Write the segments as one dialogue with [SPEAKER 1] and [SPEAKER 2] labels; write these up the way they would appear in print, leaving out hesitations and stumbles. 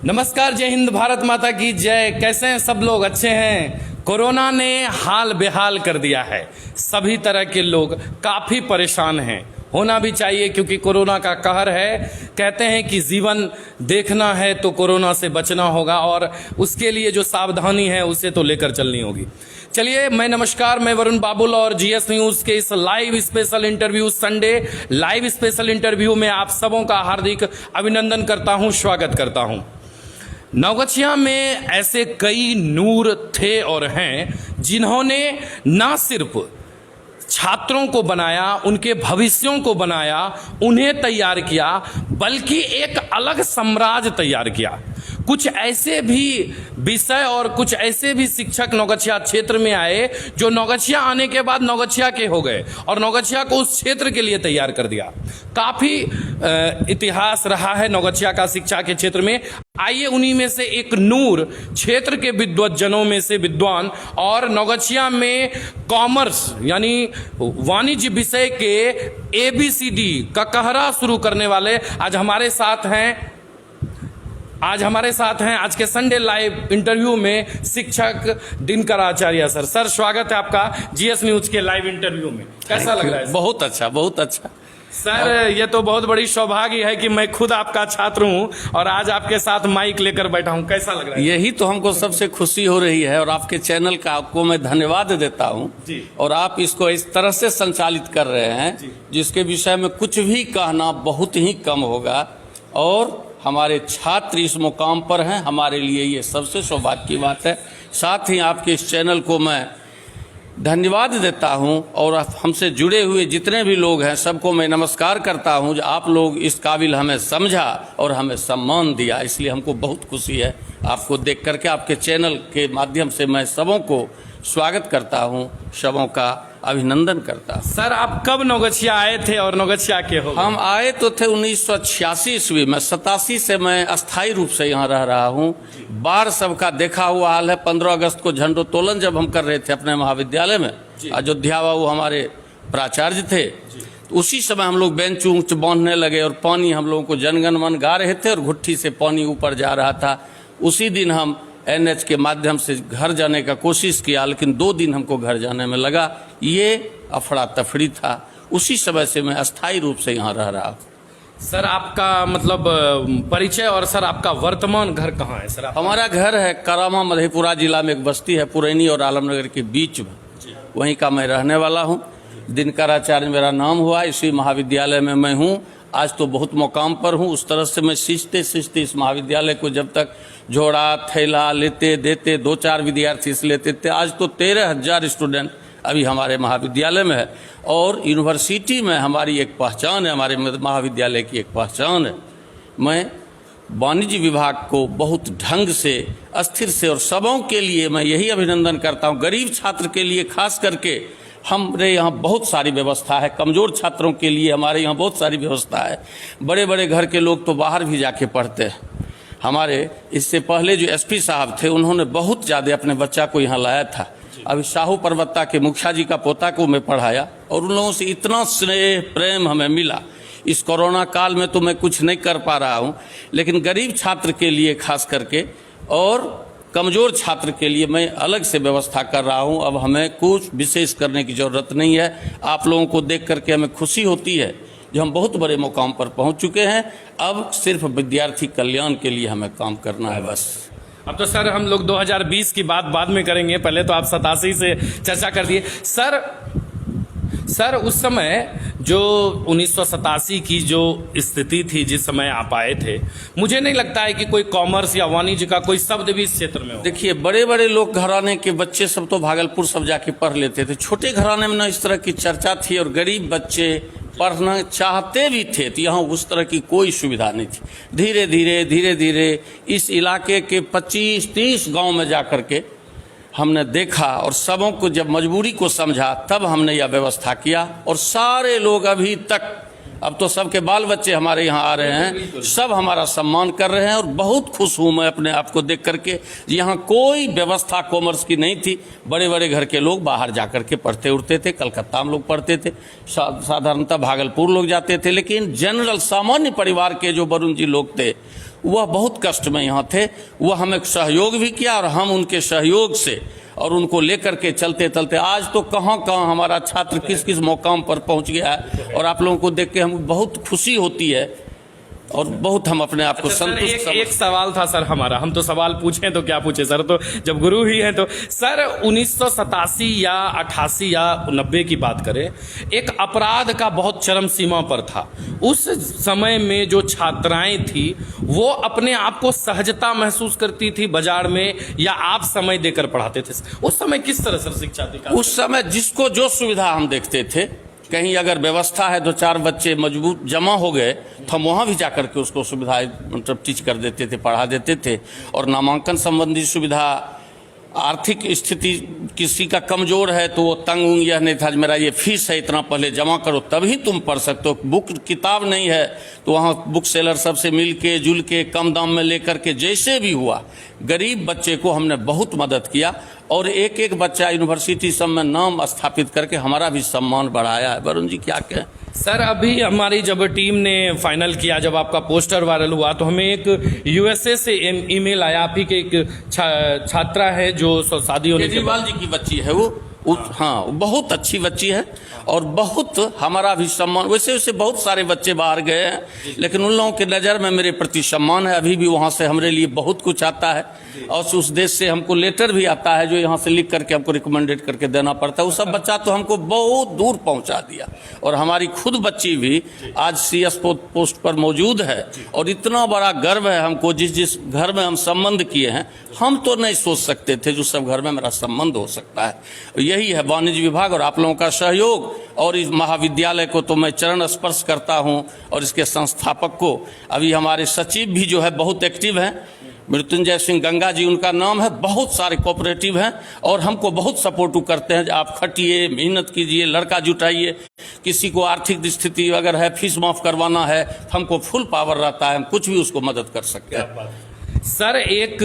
[SPEAKER 1] नमस्कार, जय हिंद, भारत माता की जय। कैसे हैं सब लोग? अच्छे हैं। कोरोना ने हाल बेहाल कर दिया है। सभी तरह के लोग काफ़ी परेशान हैं। होना भी चाहिए क्योंकि कोरोना का कहर है। कहते हैं कि जीवन देखना है तो कोरोना से बचना होगा और उसके लिए जो सावधानी है उसे तो लेकर चलनी होगी। चलिए, मैं वरुण बाबुल और जीएस न्यूज़ के इस live special interview, Sunday live special interview में आप सबों का हार्दिक अभिनंदन करता हूं, स्वागत करता हूं। नवगछिया में ऐसे कई नूर थे और हैं जिन्होंने ना सिर्फ छात्रों को बनाया, उनके भविष्यों को बनाया, उन्हें तैयार किया, बल्कि एक अलग साम्राज्य तैयार किया। कुछ ऐसे भी विषय और कुछ ऐसे भी शिक्षक नवगछिया क्षेत्र में आए जो नवगछिया आने के बाद नवगछिया के हो गए और नवगछिया को उस क्षेत्र के लिए तैयार कर दिया। काफ़ी इतिहास रहा है नवगछिया का शिक्षा के क्षेत्र में। आइए उन्हीं में से एक नूर, क्षेत्र के विद्वज्जनों में से विद्वान और नवगछिया में कॉमर्स यानी वाणिज्य विषय के ABCD का कहरा शुरू करने वाले आज हमारे साथ हैं आज के संडे लाइव इंटरव्यू में शिक्षक दिनकर आचार्य सर। सर, स्वागत है आपका जीएस न्यूज के लाइव इंटरव्यू में। कैसा लग रहा है?
[SPEAKER 2] बहुत अच्छा, बहुत अच्छा
[SPEAKER 1] सर। ये तो बहुत बड़ी सौभाग्य है कि मैं खुद आपका छात्र हूं और आज आपके साथ माइक लेकर बैठा हूं। कैसा लग रहा है?
[SPEAKER 2] यही तो हमको सबसे खुशी हो रही है और आपके चैनल का आपको मैं धन्यवाद देता हूं
[SPEAKER 1] जी।
[SPEAKER 2] और आप इसको इस तरह से संचालित कर रहे हैं जिसके विषय में कुछ भी कहना बहुत ही कम होगा और हमारे छात्र इस मुकाम पर हैं। हमारे लिए ये सबसे सौभाग्य की बात है। साथ ही आपके इस चैनल को मैं धन्यवाद देता हूं और हमसे जुड़े हुए जितने भी लोग हैं सबको मैं नमस्कार करता हूं जो आप लोग इस काबिल हमें समझा और हमें सम्मान दिया। इसलिए हमको बहुत खुशी है आपको देख करके। आपके चैनल के माध्यम से मैं सबों को स्वागत करता हूं, सबों का अभिनंदन करता हूं।
[SPEAKER 1] सर, आप कब नवगछिया आए थे और नवगछिया के हो?
[SPEAKER 2] हम आए तो थे 1986 ईस्वी में। 87 से मैं अस्थायी रूप से यहाँ रह रहा हूँ। बार सबका देखा हुआ हाल है। 15 अगस्त को झंडोत्तोलन जब हम कर रहे थे अपने महाविद्यालय में, अयोध्या बाबू हमारे प्राचार्य थे, तो उसी समय हम लोग बेंच ऊंच बांधने लगे और पानी हम लोगों को जनगण मन गा रहे थे और घुट्टी से पानी ऊपर जा रहा था। उसी दिन हम NH के माध्यम से घर जाने का कोशिश किया, लेकिन 2 दिन हमको घर जाने में लगा। ये अफड़ा तफड़ी था। उसी समय से मैं अस्थायी रूप से यहाँ रह रहा हूँ।
[SPEAKER 1] सर, आपका मतलब परिचय और सर आपका वर्तमान घर कहाँ है? सर,
[SPEAKER 2] हमारा घर है करामा, मधेपुरा जिला में एक बस्ती है पुरैनी और आलमनगर के बीच में, वहीं का मैं रहने वाला हूँ। दिनकर आचार्य मेरा नाम हुआ। इसी महाविद्यालय में मैं हूँ। आज तो बहुत मुकाम पर हूँ। उस तरह से मैं सींचते इस महाविद्यालय को जब तक झोड़ा थैला लेते देते 2-4 विद्यार्थी इस लेते थे। आज तो 13,000 स्टूडेंट अभी हमारे महाविद्यालय में है और यूनिवर्सिटी में हमारी एक पहचान है, हमारे महाविद्यालय की एक पहचान है। मैं वाणिज्य विभाग को बहुत ढंग से, अस्थिर से और सबों के लिए मैं यही अभिनंदन करता हूँ। गरीब छात्र के लिए खास करके हमारे यहाँ बहुत सारी व्यवस्था है। कमज़ोर छात्रों के लिए हमारे यहाँ बहुत सारी व्यवस्था है। बड़े बड़े घर के लोग तो बाहर भी जाके पढ़ते हैं। हमारे इससे पहले जो SP साहब थे उन्होंने बहुत ज़्यादा अपने बच्चा को यहाँ लाया था। अभी साहू पर्वता के मुखिया जी का पोता को मैं पढ़ाया और उन लोगों से इतना स्नेह प्रेम हमें मिला। इस कोरोना काल में तो मैं कुछ नहीं कर पा रहा हूँ, लेकिन गरीब छात्र के लिए खास करके और कमज़ोर छात्र के लिए मैं अलग से व्यवस्था कर रहा हूं। अब हमें कुछ विशेष करने की ज़रूरत नहीं है। आप लोगों को देख करके हमें खुशी होती है जो हम बहुत बड़े मुकाम पर पहुंच चुके हैं। अब सिर्फ विद्यार्थी कल्याण के लिए हमें काम करना है बस।
[SPEAKER 1] अब तो सर हम लोग 2020 की बात बाद में करेंगे, पहले तो आप 87 से चर्चा कर दिए। सर उस समय जो 1987 की जो स्थिति थी, जिस समय आप आए थे, मुझे नहीं लगता है कि कोई कॉमर्स या वाणिज्य का कोई शब्द भी इस क्षेत्र में हो।
[SPEAKER 2] देखिए, बड़े बड़े लोग घराने के बच्चे सब तो भागलपुर सब जाके पढ़ लेते थे। छोटे घराने में न इस तरह की चर्चा थी और गरीब बच्चे पढ़ना चाहते भी थे तो यहाँ उस तरह की कोई सुविधा नहीं थी। धीरे धीरे इस इलाके के 25-30 गाँव में जा कर के हमने देखा और सबों को जब मजबूरी को समझा तब हमने यह व्यवस्था किया और सारे लोग अभी तक अब तो सबके बाल बच्चे हमारे यहाँ आ रहे हैं, सब हमारा सम्मान कर रहे हैं और बहुत खुश हूँ मैं अपने आप को देख करके। यहाँ कोई व्यवस्था कॉमर्स की नहीं थी, बड़े बड़े घर के लोग बाहर जा कर के पढ़ते उड़ते थे, कलकत्ता में लोग पढ़ते थे, साधारणतः भागलपुर लोग जाते थे, लेकिन जनरल सामान्य परिवार के जो वरुण जी लोग थे वह बहुत कष्ट में यहाँ थे। वह हमें सहयोग भी किया और हम उनके सहयोग से और उनको लेकर के चलते चलते आज तो कहाँ कहाँ हमारा छात्र किस किस मुकाम पर पहुँच गया है। और आप लोगों को देख के हमें बहुत खुशी होती है और बहुत हम अपने आप को संतुष्ट।
[SPEAKER 1] एक सवाल था सर हमारा, हम तो सवाल पूछें तो क्या पूछे सर, तो जब गुरु ही हैं तो सर 1987 या 88 या 90 की बात करें, एक अपराध का बहुत चरम सीमा पर था। उस समय में जो छात्राएं थी वो अपने आप को सहजता महसूस करती थी बाजार में, या आप समय देकर पढ़ाते थे? उस समय किस तरह सर शिक्षा थी?
[SPEAKER 2] उस समय जिसको जो सुविधा हम देखते थे, कहीं अगर व्यवस्था है तो 4 बच्चे मजबूत जमा हो गए तो हम वहाँ भी जाकर के उसको सुविधाएं मतलब टीच कर देते थे, पढ़ा देते थे। और नामांकन संबंधी सुविधा, आर्थिक स्थिति किसी का कमजोर है तो वो तंग उंग यह नहीं था मेरा ये फीस है इतना पहले जमा करो तभी तुम पढ़ सकते हो, बुक किताब नहीं है तो वहाँ बुक सेलर सबसे मिल के जुल के कम दाम में लेकर के जैसे भी हुआ गरीब बच्चे को हमने बहुत मदद किया। और एक एक बच्चा यूनिवर्सिटी सब में नाम स्थापित करके हमारा भी सम्मान बढ़ाया है। वरुण जी क्या कहें?
[SPEAKER 1] सर अभी हमारी जब टीम ने फाइनल किया, जब आपका पोस्टर वायरल हुआ तो हमें एक यूएसए से ईमेल आया। आप ही के एक छात्रा है जो शादी होने के
[SPEAKER 2] केजरीवाल जी की बच्ची है वो हाँ बहुत अच्छी बच्ची है और बहुत हमारा भी सम्मान। वैसे वैसे बहुत सारे बच्चे बाहर गए हैं लेकिन उन लोगों की नज़र में मेरे प्रति सम्मान है। अभी भी वहाँ से हमारे लिए बहुत कुछ आता है और उस देश से हमको लेटर भी आता है जो यहाँ से लिख करके हमको रिकमेंडेड करके देना पड़ता है। वो सब बच्चा तो हमको बहुत दूर पहुँचा दिया और हमारी खुद बच्ची भी आज CS पोस्ट पर मौजूद है। और इतना बड़ा गर्व है हमको, जिस घर में हम संबंध किए हैं हम तो नहीं सोच सकते थे जो सब घर में मेरा संबंध हो सकता है। यही है वाणिज्य विभाग और आप लोगों का सहयोग। और इस महाविद्यालय को तो मैं चरण स्पर्श करता हूं और इसके संस्थापक को, अभी हमारे सचिव भी जो है बहुत एक्टिव हैं, मृत्युंजय सिंह गंगा जी उनका नाम है, बहुत सारे कोऑपरेटिव हैं और हमको बहुत सपोर्ट करते हैं। आप खटिए, मेहनत कीजिए, लड़का जुटाइए, किसी को आर्थिक स्थिति अगर है फीस माफ करवाना है हमको फुल पावर रहता है, हम कुछ भी उसको मदद कर सकते हैं।
[SPEAKER 1] सर एक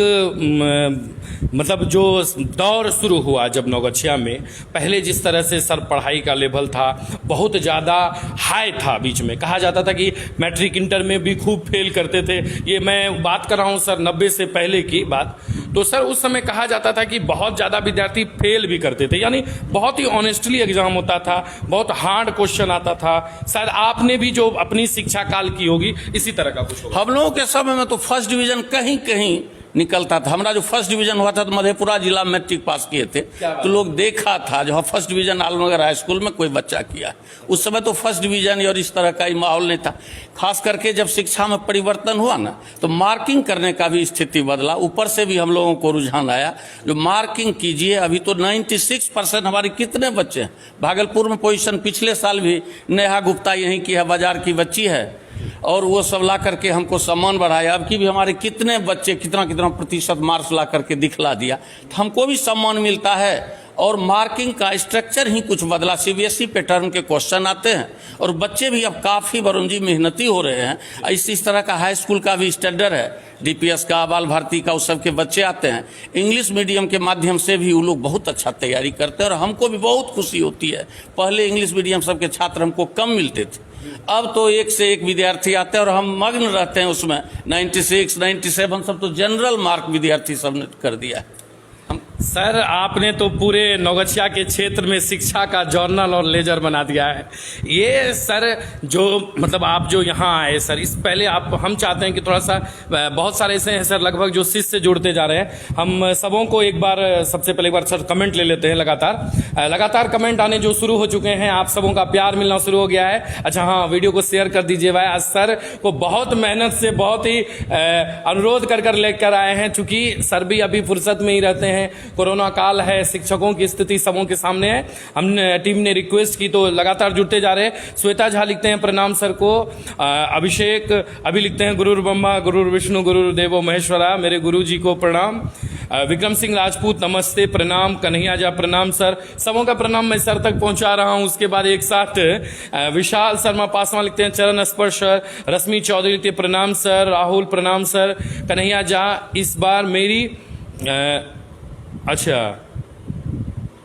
[SPEAKER 1] मतलब जो दौर शुरू हुआ जब नौगछिया में, पहले जिस तरह से सर पढ़ाई का लेवल था बहुत ज़्यादा हाई था, बीच में कहा जाता था कि मैट्रिक इंटर में भी खूब फेल करते थे। ये मैं बात कर रहा हूँ सर 90 से पहले की बात। तो सर उस समय कहा जाता था कि बहुत ज़्यादा विद्यार्थी फेल भी करते थे, यानी बहुत ही ऑनेस्टली एग्जाम होता था, बहुत हार्ड क्वेश्चन आता था। शायद आपने भी जो अपनी शिक्षा काल की होगी इसी तरह का कुछ होगा।
[SPEAKER 2] हम लोगों के समय में तो फर्स्ट डिवीजन कहीं कहीं निकलता था। हमारा जो फर्स्ट डिवीजन हुआ था तो मधेपुरा जिला में मैट्रिक पास किए थे तो लोग देखा था जो first division Alamnagar high school में कोई बच्चा किया। उस समय तो फर्स्ट डिवीजन और इस तरह का ही माहौल नहीं था। खास करके जब शिक्षा में परिवर्तन हुआ ना तो मार्किंग करने का भी स्थिति बदला, ऊपर से भी हम लोगों को रुझान आया जो मार्किंग कीजिए। अभी तो 96% हमारे कितने बच्चे हैं। भागलपुर में पोजीशन पिछले साल भी नेहा गुप्ता यहीं की है, बाजार की बच्ची है और वो सब ला करके हमको सम्मान बढ़ाया। अब की भी हमारे कितने बच्चे कितना प्रतिशत मार्क्स ला करके दिखला दिया तो हमको भी सम्मान मिलता है। और मार्किंग का स्ट्रक्चर ही कुछ बदला, CBSE पैटर्न के क्वेश्चन आते हैं और बच्चे भी अब काफ़ी वरुण जी मेहनती हो रहे हैं। इस तरह का हाई स्कूल का भी स्टैंडर्ड है, DPS का, बाल भारती का, उस सब के बच्चे आते हैं। इंग्लिश मीडियम के माध्यम से भी वो लोग बहुत अच्छा तैयारी करते हैं और हमको भी बहुत खुशी होती है। पहले इंग्लिश मीडियम सब के छात्र हमको कम मिलते थे, अब तो एक से एक विद्यार्थी आते हैं और हम मग्न रहते हैं उसमें। 96, 97 सब तो जनरल मार्क विद्यार्थी सब ने कर दिया है।
[SPEAKER 1] सर आपने तो पूरे नौगछिया के क्षेत्र में शिक्षा का जर्नल और लेजर बना दिया है। ये सर जो मतलब आप जो यहाँ आए सर, इस पहले आप हम चाहते हैं कि थोड़ा सा, बहुत सारे ऐसे हैं सर लगभग जो शिष्य से जुड़ते जा रहे हैं। हम सबों को एक बार सबसे पहले एक बार सर कमेंट ले लेते हैं। लगातार कमेंट आने जो शुरू हो चुके हैं, आप सबों का प्यार मिलना शुरू हो गया है। अच्छा हाँ, वीडियो को शेयर कर दीजिए भाई। आज सर को बहुत मेहनत से बहुत ही अनुरोध कर लेकर आए हैं, चूंकि सर भी अभी फुर्सत में ही रहते हैं, कोरोना काल है, शिक्षकों की स्थिति सबों के सामने है। हमने टीम ने रिक्वेस्ट की तो लगातार जुड़ते जा रहे हैं। श्वेता झा लिखते हैं प्रणाम सर को। अभिषेक अभी लिखते हैं गुरुर ब्रह्मा गुरुर विष्णु गुरुर देवो महेश्वरा, मेरे गुरु जी को प्रणाम। विक्रम सिंह राजपूत नमस्ते, प्रणाम। कन्हैया जा प्रणाम सर। सबों का प्रणाम मैं सर तक पहुंचा रहा हूं। उसके बाद एक साथ विशाल शर्मा पासवान लिखते हैं चरण स्पर्श सर। रश्मि चौधरी लिखते हैं प्रणाम सर। राहुल प्रणाम सर। कन्हैया जा इस बार मेरी अच्छा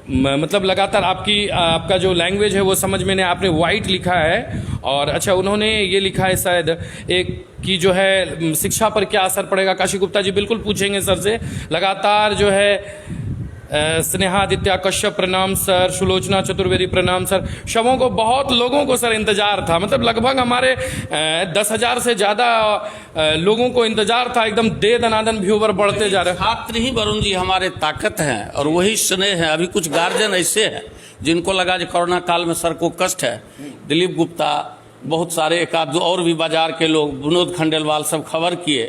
[SPEAKER 1] मतलब लगातार आपका जो लैंग्वेज है वो समझ में नहीं, आपने वाइट लिखा है और अच्छा उन्होंने ये लिखा है शायद एक कि जो है शिक्षा पर क्या असर पड़ेगा। काशी गुप्ता जी बिल्कुल पूछेंगे सर से। लगातार जो है स्नेहादित्या कश्यप प्रणाम सर। सुलोचना चतुर्वेदी प्रणाम सर। शवों को बहुत लोगों को सर इंतजार था, मतलब लगभग हमारे 10,000 से ज्यादा लोगों को इंतजार था। एकदम दे दनादन व्यूवर बढ़ते जा रहे हैं।
[SPEAKER 2] छात्र ही वरुण जी हमारे ताकत हैं और वही स्नेह है। अभी कुछ गार्जियन ऐसे हैं जिनको लगा कि कोरोना काल में सर को कष्ट है। दिलीप गुप्ता, बहुत सारे एक आध और भी बाजार के लोग, विनोद खंडेलवाल सब खबर किए,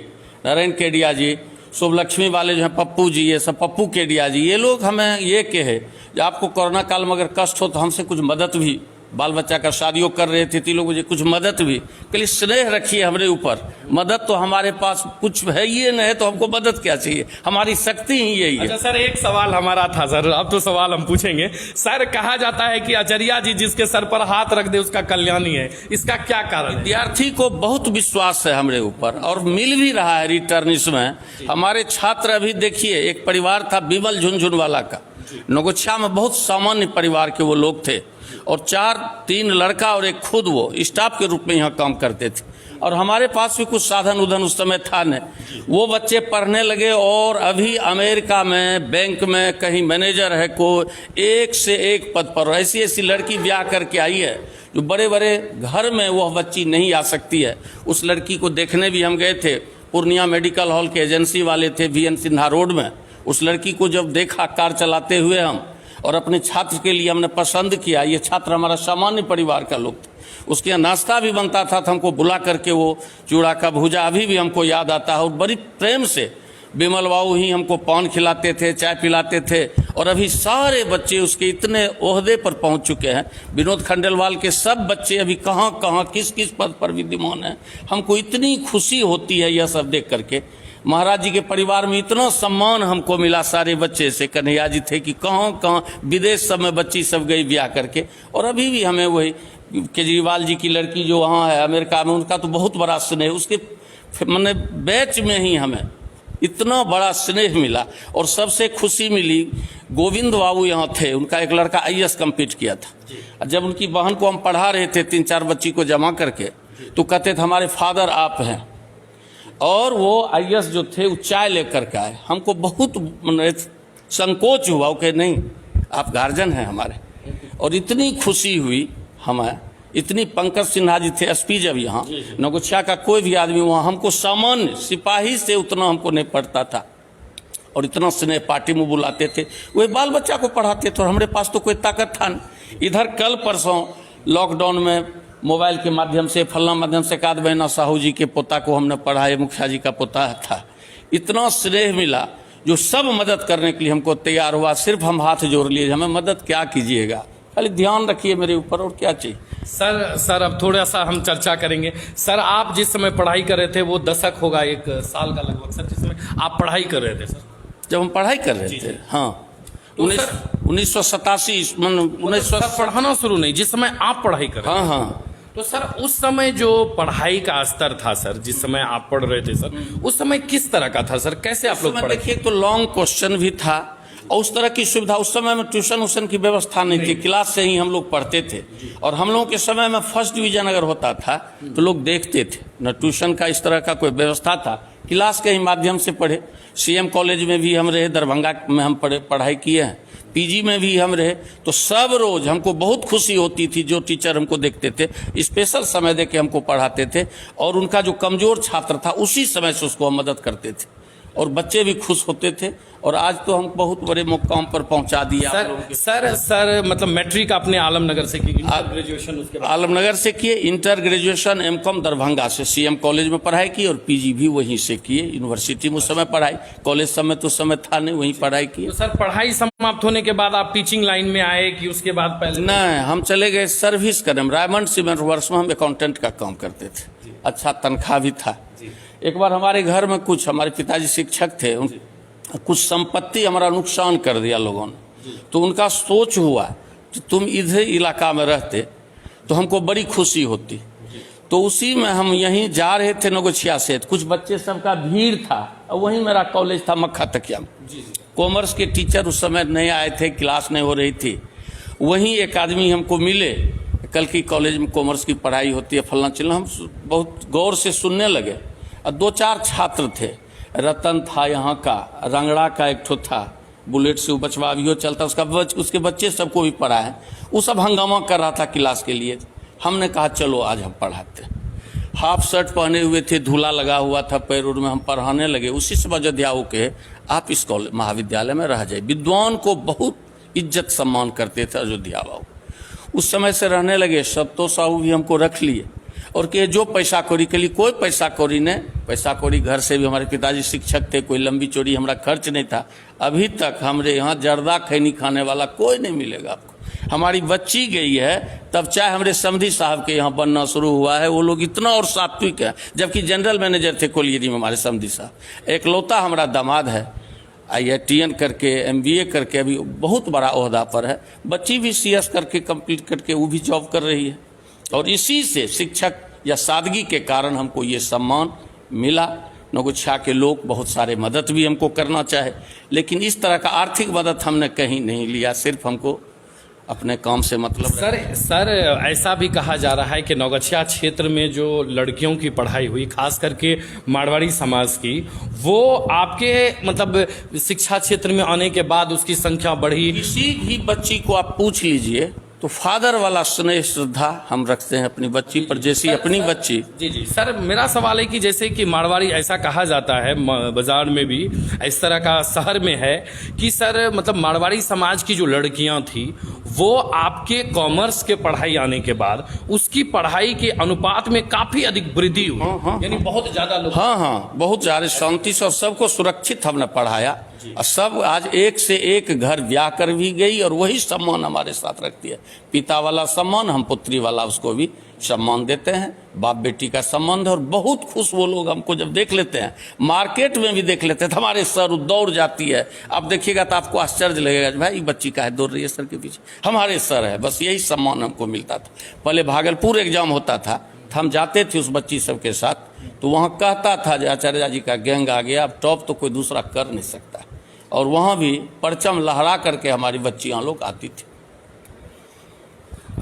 [SPEAKER 2] नारायण केडिया जी, शुभ लक्ष्मी वाले जो हैं पप्पू जी, ये सब पप्पू केडिया जी, ये लोग हमें ये कहे कि आपको कोरोना काल में अगर कष्ट हो तो हमसे कुछ मदद भी, बाल बच्चा का शादियों कर रहे थे तो लोग मुझे कुछ मदद भी, कल स्नेह रखिए हमारे ऊपर। मदद तो हमारे पास कुछ है ही नहीं है तो हमको मदद क्या चाहिए, हमारी शक्ति ही यही है।
[SPEAKER 1] अच्छा सर एक सवाल हमारा था सर, अब तो सवाल हम पूछेंगे सर। कहा जाता है कि आचार्य जी जिसके सर पर हाथ रख दे उसका कल्याणी है, इसका क्या कारण है?
[SPEAKER 2] विद्यार्थी को बहुत विश्वास है हमारे ऊपर और मिल भी रहा है रिटर्न इसमें। हमारे छात्र अभी देखिए, एक परिवार था विमल झुनझुनवाला का, नगोछिया में बहुत सामान्य परिवार के वो लोग थे और 3 लड़का और एक खुद वो स्टाफ के रूप में यहाँ काम करते थे और हमारे पास भी कुछ साधन उधन उस समय था नहीं। वो बच्चे पढ़ने लगे और अभी अमेरिका में बैंक में कहीं मैनेजर है, को एक से एक पद पर। ऐसी ऐसी लड़की ब्याह करके आई है जो बड़े बड़े घर में वह बच्ची नहीं आ सकती है। उस लड़की को देखने भी हम गए थे, पूर्णिया मेडिकल हॉल के एजेंसी वाले थे VN सिन्हा रोड में। उस लड़की को जब देखा कार चलाते हुए हम, और अपने छात्र के लिए हमने पसंद किया। ये छात्र हमारा सामान्य परिवार का लोग थे। उसके यहाँ नाश्ता भी बनता था तो हमको बुला करके वो चूड़ा का भूजा अभी भी हमको याद आता है। और बड़ी प्रेम से बिमल बाबू ही हमको पान खिलाते थे, चाय पिलाते थे। और अभी सारे बच्चे उसके इतने ओहदे पर पहुंच चुके हैं। विनोद खंडेलवाल के सब बच्चे अभी कहाँ कहाँ किस किस पद पर विद्यमान हैं। हमको इतनी खुशी होती है यह सब देख करके। महाराज जी के परिवार में इतना सम्मान हमको मिला सारे बच्चे से। कन्हैया जी थे कि कहाँ कहाँ विदेश सब में बच्ची सब गई ब्याह करके। और अभी भी हमें वही केजरीवाल जी की लड़की जो वहाँ है अमेरिका में, उनका तो बहुत बड़ा स्नेह, उसके मैंने बैच में ही हमें इतना बड़ा स्नेह मिला। और सबसे खुशी मिली, गोविंद बाबू यहाँ थे, उनका एक लड़का IAS कम्पीट किया था। जब उनकी बहन को हम पढ़ा रहे थे 3-4 बच्ची को जमा करके, तो कहते थे हमारे फादर आप हैं। और वो IAS जो थे वो चाय लेकर के आए। हमको बहुत संकोच हुआ कि नहीं आप गार्जियन हैं हमारे। और इतनी खुशी हुई हमें, इतनी। पंकज सिन्हा जी थे SP जब यहाँ, नगोछिया का कोई भी आदमी वहाँ हमको सामान्य सिपाही से उतना हमको नहीं पड़ता था। और इतना स्नेह, पार्टी में बुलाते थे, वही बाल बच्चा को पढ़ाते थे। और हमारे पास तो कोई ताकत था नहीं। इधर कल परसों लॉकडाउन में मोबाइल के माध्यम से, फलना माध्यम से, एकाध महीना साहू जी के पोता को हमने पढ़ाया, मुखिया जी का पोता था। इतना स्नेह मिला जो सब मदद करने के लिए हमको तैयार हुआ। सिर्फ हम हाथ जोड़ लिए, हमें मदद क्या कीजिएगा, खाली ध्यान रखिए मेरे ऊपर, और क्या चाहिए।
[SPEAKER 1] सर अब थोड़ा सा हम चर्चा करेंगे। सर आप जिस समय पढ़ाई कर रहे थे वो दशक होगा, 1 साल का लगभग सर, जिस समय आप पढ़ाई कर रहे थे सर।
[SPEAKER 2] जब हम पढ़ाई कर रहे थे, हाँ, 1987
[SPEAKER 1] पढ़ाना शुरू नहीं, जिस समय आप पढ़ाई कर रहे थे।
[SPEAKER 2] हाँ हाँ।
[SPEAKER 1] तो सर उस समय जो पढ़ाई का स्तर था सर, जिस समय आप पढ़ रहे थे सर, उस समय किस तरह का था सर, कैसे आप लोग पढ़े?
[SPEAKER 2] देखिए, तो लॉन्ग क्वेश्चन भी था और उस तरह की सुविधा उस समय में ट्यूशन की व्यवस्था नहीं थी। क्लास से ही हम लोग पढ़ते थे। और हम लोगों के समय में फर्स्ट डिवीजन अगर होता था तो लोग देखते थे, न ट्यूशन का इस तरह का कोई व्यवस्था था। क्लास के ही माध्यम से पढ़े। CM कॉलेज में भी हम रहे, दरभंगा में हम पढ़ाई किए हैं, PG में भी हम रहे। तो सब रोज हमको बहुत खुशी होती थी जो टीचर हमको देखते थे, स्पेशल समय दे के हमको पढ़ाते थे। और उनका जो कमजोर छात्र था उसी समय से उसको हम मदद करते थे और बच्चे भी खुश होते थे। और आज तो हम बहुत बड़े मुकाम पर पहुंचा दिया।
[SPEAKER 1] सर मतलब मैट्रिक आपने आलमनगर से की, ग्रेजुएशन उसके बाद
[SPEAKER 2] आलमनगर से किए, इंटर ग्रेजुएशन MCOM दरभंगा से CM कॉलेज में पढ़ाई की और PG भी वहीं से किए। यूनिवर्सिटी में उस समय पढ़ाई, कॉलेज समय तो समय था नहीं, वहीं पढ़ाई की।
[SPEAKER 1] तो सर पढ़ाई समाप्त होने के बाद आप टीचिंग लाइन में आए कि उसके बाद पहले?
[SPEAKER 2] नहीं, हम चले गए सर्विस करने। रायमंड सीमेंट वर्क्स में हम अकाउंटेंट का काम करते थे, अच्छा तनख्वाह भी था। एक बार हमारे घर में कुछ, हमारे पिताजी शिक्षक थे, कुछ संपत्ति हमारा नुकसान कर दिया लोगों ने, तो उनका सोच हुआ कि तुम इधर इलाका में रहते तो हमको बड़ी खुशी होती। तो उसी में हम यहीं जा रहे थे नगोछिया से, कुछ बच्चे सबका भीड़ था, और वहीं मेरा कॉलेज था मक्खा तकिया में। कॉमर्स के टीचर उस समय नए आए थे, क्लास नहीं हो रही थी। वहीं एक आदमी हमको मिले, कल की कॉलेज में कॉमर्स की पढ़ाई होती है फलना चिल्ला। हम बहुत गौर से सुनने लगे, और 2-4 छात्र थे। रतन था यहाँ का, रंगड़ा का एक ठो था, बुलेट से बचवा अभियो चलता, उसके बच्चे सबको भी पढ़ा है। वो सब हंगामा कर रहा था क्लास के लिए। हमने कहा चलो आज हम पढ़ाते। हाफ शर्ट पहने हुए थे, धूला लगा हुआ था पैर में, हम पढ़ाने लगे। उसी से अयोध्या होके आप इस कॉलेज महाविद्यालय में रह जाए। विद्वान को बहुत इज्जत सम्मान करते थे अयोध्या बाबू। उस समय से रहने लगे। सत्तो साहू भी हमको रख लिए, और कि जो पैसा कौड़ी के लिए कोई पैसा कौड़ी नहीं। पैसा कौड़ी घर से भी, हमारे पिताजी शिक्षक थे, कोई लंबी चौड़ी हमारा खर्च नहीं था। अभी तक हमारे यहाँ जर्दा खैनी खाने वाला कोई नहीं मिलेगा आपको। हमारी बच्ची गई है तब चाहे हमारे समधी साहब के यहाँ बनना शुरू हुआ है। वो लोग इतना और सात्विक है, जबकि जनरल मैनेजर थे कोलियरी में हमारे समधी साहब। एकलौता हमारा दामाद है, IITN करके MBA करके अभी बहुत बड़ा ओहदा पर है। बच्ची भी CS करके कंप्लीट करके वो भी जॉब कर रही है। और इसी से शिक्षक या सादगी के कारण हमको ये सम्मान मिला। नगोछिया के लोग बहुत सारे मदद भी हमको करना चाहे, लेकिन इस तरह का आर्थिक मदद हमने कहीं नहीं लिया। सिर्फ हमको अपने काम से मतलब।
[SPEAKER 1] सर ऐसा भी कहा जा रहा है कि नौगछिया क्षेत्र में जो लड़कियों की पढ़ाई हुई, खास करके मारवाड़ी समाज की, वो आपके मतलब शिक्षा क्षेत्र में आने के बाद उसकी संख्या बढ़ी।
[SPEAKER 2] किसी भी बच्ची को आप पूछ लीजिए तो फादर वाला स्नेह श्रद्धा हम रखते हैं अपनी बच्ची पर, जैसी अपनी बच्ची।
[SPEAKER 1] जी सर, मेरा सवाल है कि जैसे कि मारवाड़ी, ऐसा कहा जाता है बाजार में भी इस तरह का शहर में है कि सर मतलब मारवाड़ी समाज की जो लड़कियां थी वो आपके कॉमर्स के पढ़ाई आने के बाद उसकी पढ़ाई के अनुपात में काफी अधिक वृद्धि हुई। यानी बहुत ज्यादा लोग,
[SPEAKER 2] हाँ, बहुत ज्यादा शांति से, और सबको सुरक्षित हमने पढ़ाया। और सब आज एक से एक घर ब्याह कर भी गई, और वही सम्मान हमारे साथ रखती है। पिता वाला सम्मान, हम पुत्री वाला उसको भी सम्मान देते हैं। बाप बेटी का संबंध, और बहुत खुश वो लोग हमको जब देख लेते हैं, मार्केट में भी देख लेते हैं तो हमारे सर दौड़ जाती है। आप देखिएगा तो आपको आश्चर्य लगेगा, भाई बच्ची काहे दौड़ रही है सर के पीछे, हमारे सर है। बस यही सम्मान हमको मिलता था। पहले भागलपुर एग्जाम होता था, हम जाते थे उस बच्ची सबके साथ, तो वहाँ कहता था कि आचार्य जी का गैंग आ गया, अब टॉप तो कोई दूसरा कर नहीं सकता। और वहाँ भी परचम लहरा करके हमारी बच्चियाँ लोग आती थी।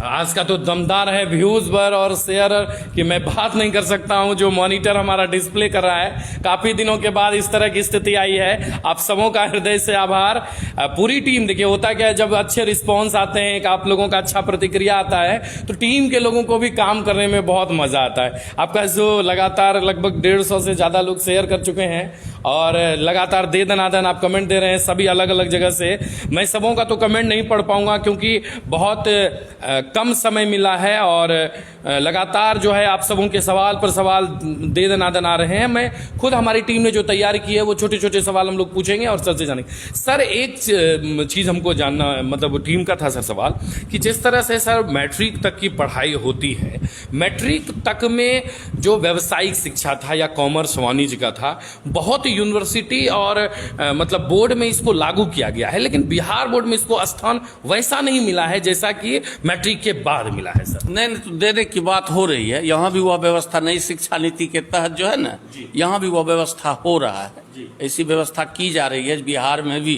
[SPEAKER 1] आज का तो दमदार है व्यूज पर और शेयर कि मैं बात नहीं कर सकता हूं। जो मॉनिटर हमारा डिस्प्ले कर रहा है, काफी दिनों के बाद इस तरह की स्थिति आई है। आप सबों का हृदय से आभार। पूरी टीम, देखिए होता क्या है, जब अच्छे रिस्पांस आते हैं, आप लोगों का अच्छा प्रतिक्रिया आता है, तो टीम के लोगों को भी काम करने में बहुत मजा आता है। आपका जो लगातार लगभग 150 से ज्यादा लोग शेयर कर चुके हैं, और लगातार दे दनादन आप कमेंट दे रहे हैं सभी अलग अलग जगह से। मैं सबों का तो कमेंट नहीं पढ़ पाऊंगा क्योंकि बहुत कम समय मिला है, और लगातार जो है आप सबों के सवाल पर सवाल दे दनादन आ रहे हैं। मैं खुद, हमारी टीम ने जो तैयारी की है वो छोटे छोटे सवाल हम लोग पूछेंगे और सर से जानेंगे। सर एक चीज हमको जानना, मतलब टीम का था सर सवाल, कि जिस तरह से सर मैट्रिक तक की पढ़ाई होती है, मैट्रिक तक में जो व्यावसायिक शिक्षा था या कॉमर्स वाणिज्य का था, बहुत यूनिवर्सिटी और मतलब बोर्ड में इसको लागू किया गया है, लेकिन बिहार बोर्ड में इसको स्थान वैसा नहीं मिला है जैसा कि मैट्रिक के बाद मिला है। सर
[SPEAKER 2] नहीं, तो देने की बात हो रही है। यहाँ भी वह व्यवस्था नई शिक्षा नीति के तहत जो है ना, यहाँ भी वह व्यवस्था हो रहा है। ऐसी व्यवस्था की जा रही है बिहार में भी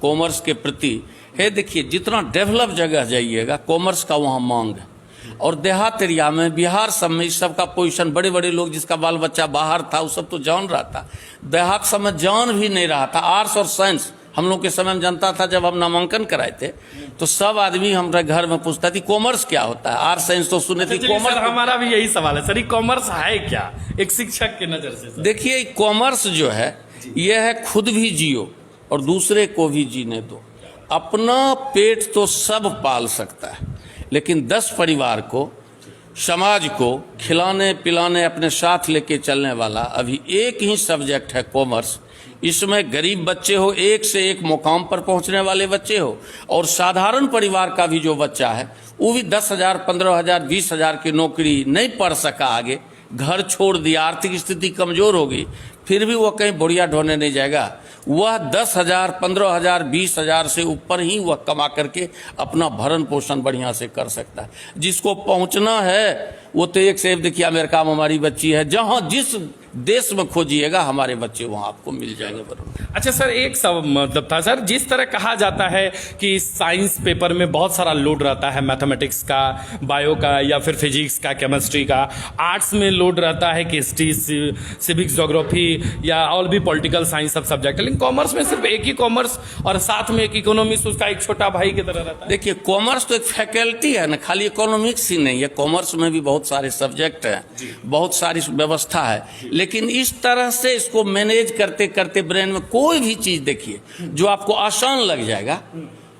[SPEAKER 2] कॉमर्स के प्रति है। देखिए, जितना डेवलप जगह जाइएगा कॉमर्स का वहाँ मांग है, और देहात एरिया में बिहार सब में इस सब का पोजीशन, बड़े बड़े लोग जिसका बाल बच्चा बाहर था वो सब तो जान रहा था। देहात सब में जान भी नहीं रहा था। आर्ट्स और साइंस हम लोग के समय में जनता था, जब हम नामांकन कराए थे तो सब आदमी हमारे घर में पूछता थी कॉमर्स क्या होता है। आर्ट्स साइंस तो सुने थी, कॉमर्स।
[SPEAKER 1] हमारा भी यही सवाल है सर, कॉमर्स है क्या एक शिक्षक के नजर से?
[SPEAKER 2] देखिए, कॉमर्स जो है ये है खुद भी जियो और दूसरे को भी जीने दो। अपना पेट तो सब पाल सकता है, लेकिन 10 परिवार को, समाज को खिलाने पिलाने, अपने साथ लेके चलने वाला अभी एक ही सब्जेक्ट है कॉमर्स। इसमें गरीब बच्चे हो, एक से एक मुकाम पर पहुंचने वाले बच्चे हो, और साधारण परिवार का भी जो बच्चा है वो भी 10,000, 15,000, 20,000 की नौकरी नहीं पढ़ सका आगे, घर छोड़ दिया, आर्थिक स्थिति कमजोर होगी, फिर भी वह कहीं बुढ़िया ढोने नहीं जाएगा। वह 10,000, 15,000, 20,000 से ऊपर ही वह कमा करके अपना भरण पोषण बढ़िया से कर सकता है। जिसको पहुंचना है वो तो एक से एक, देखिए अमेरिका में हमारी बच्ची है, जहां जिस देश में खोजिएगा हमारे बच्चे वहां आपको मिल जाएंगे बराबर।
[SPEAKER 1] अच्छा सर, एक सब मतलब था सर, जिस तरह कहा जाता है कि साइंस पेपर में बहुत सारा लोड रहता है, मैथमेटिक्स का, बायो का, या फिर फिजिक्स का, केमिस्ट्री का, आर्ट्स में लोड रहता है कि हिस्ट्री, सिविक्स, ज्योग्राफी या और भी पॉलिटिकल साइंस सब सब्जेक्ट, लेकिन कॉमर्स में सिर्फ एक ही कॉमर्स और साथ में एक इकोनॉमिक्स उसका एक छोटा भाई की तरह रहता है।
[SPEAKER 2] देखिए कॉमर्स तो एक फैकल्टी है ना, खाली इकोनॉमिक्स ही नहीं है, कॉमर्स में भी बहुत सारे सब्जेक्ट हैं, बहुत सारी व्यवस्था है। लेकिन इस तरह से इसको मैनेज करते करते ब्रेन में कोई भी चीज देखिए जो आपको आसान लग जाएगा,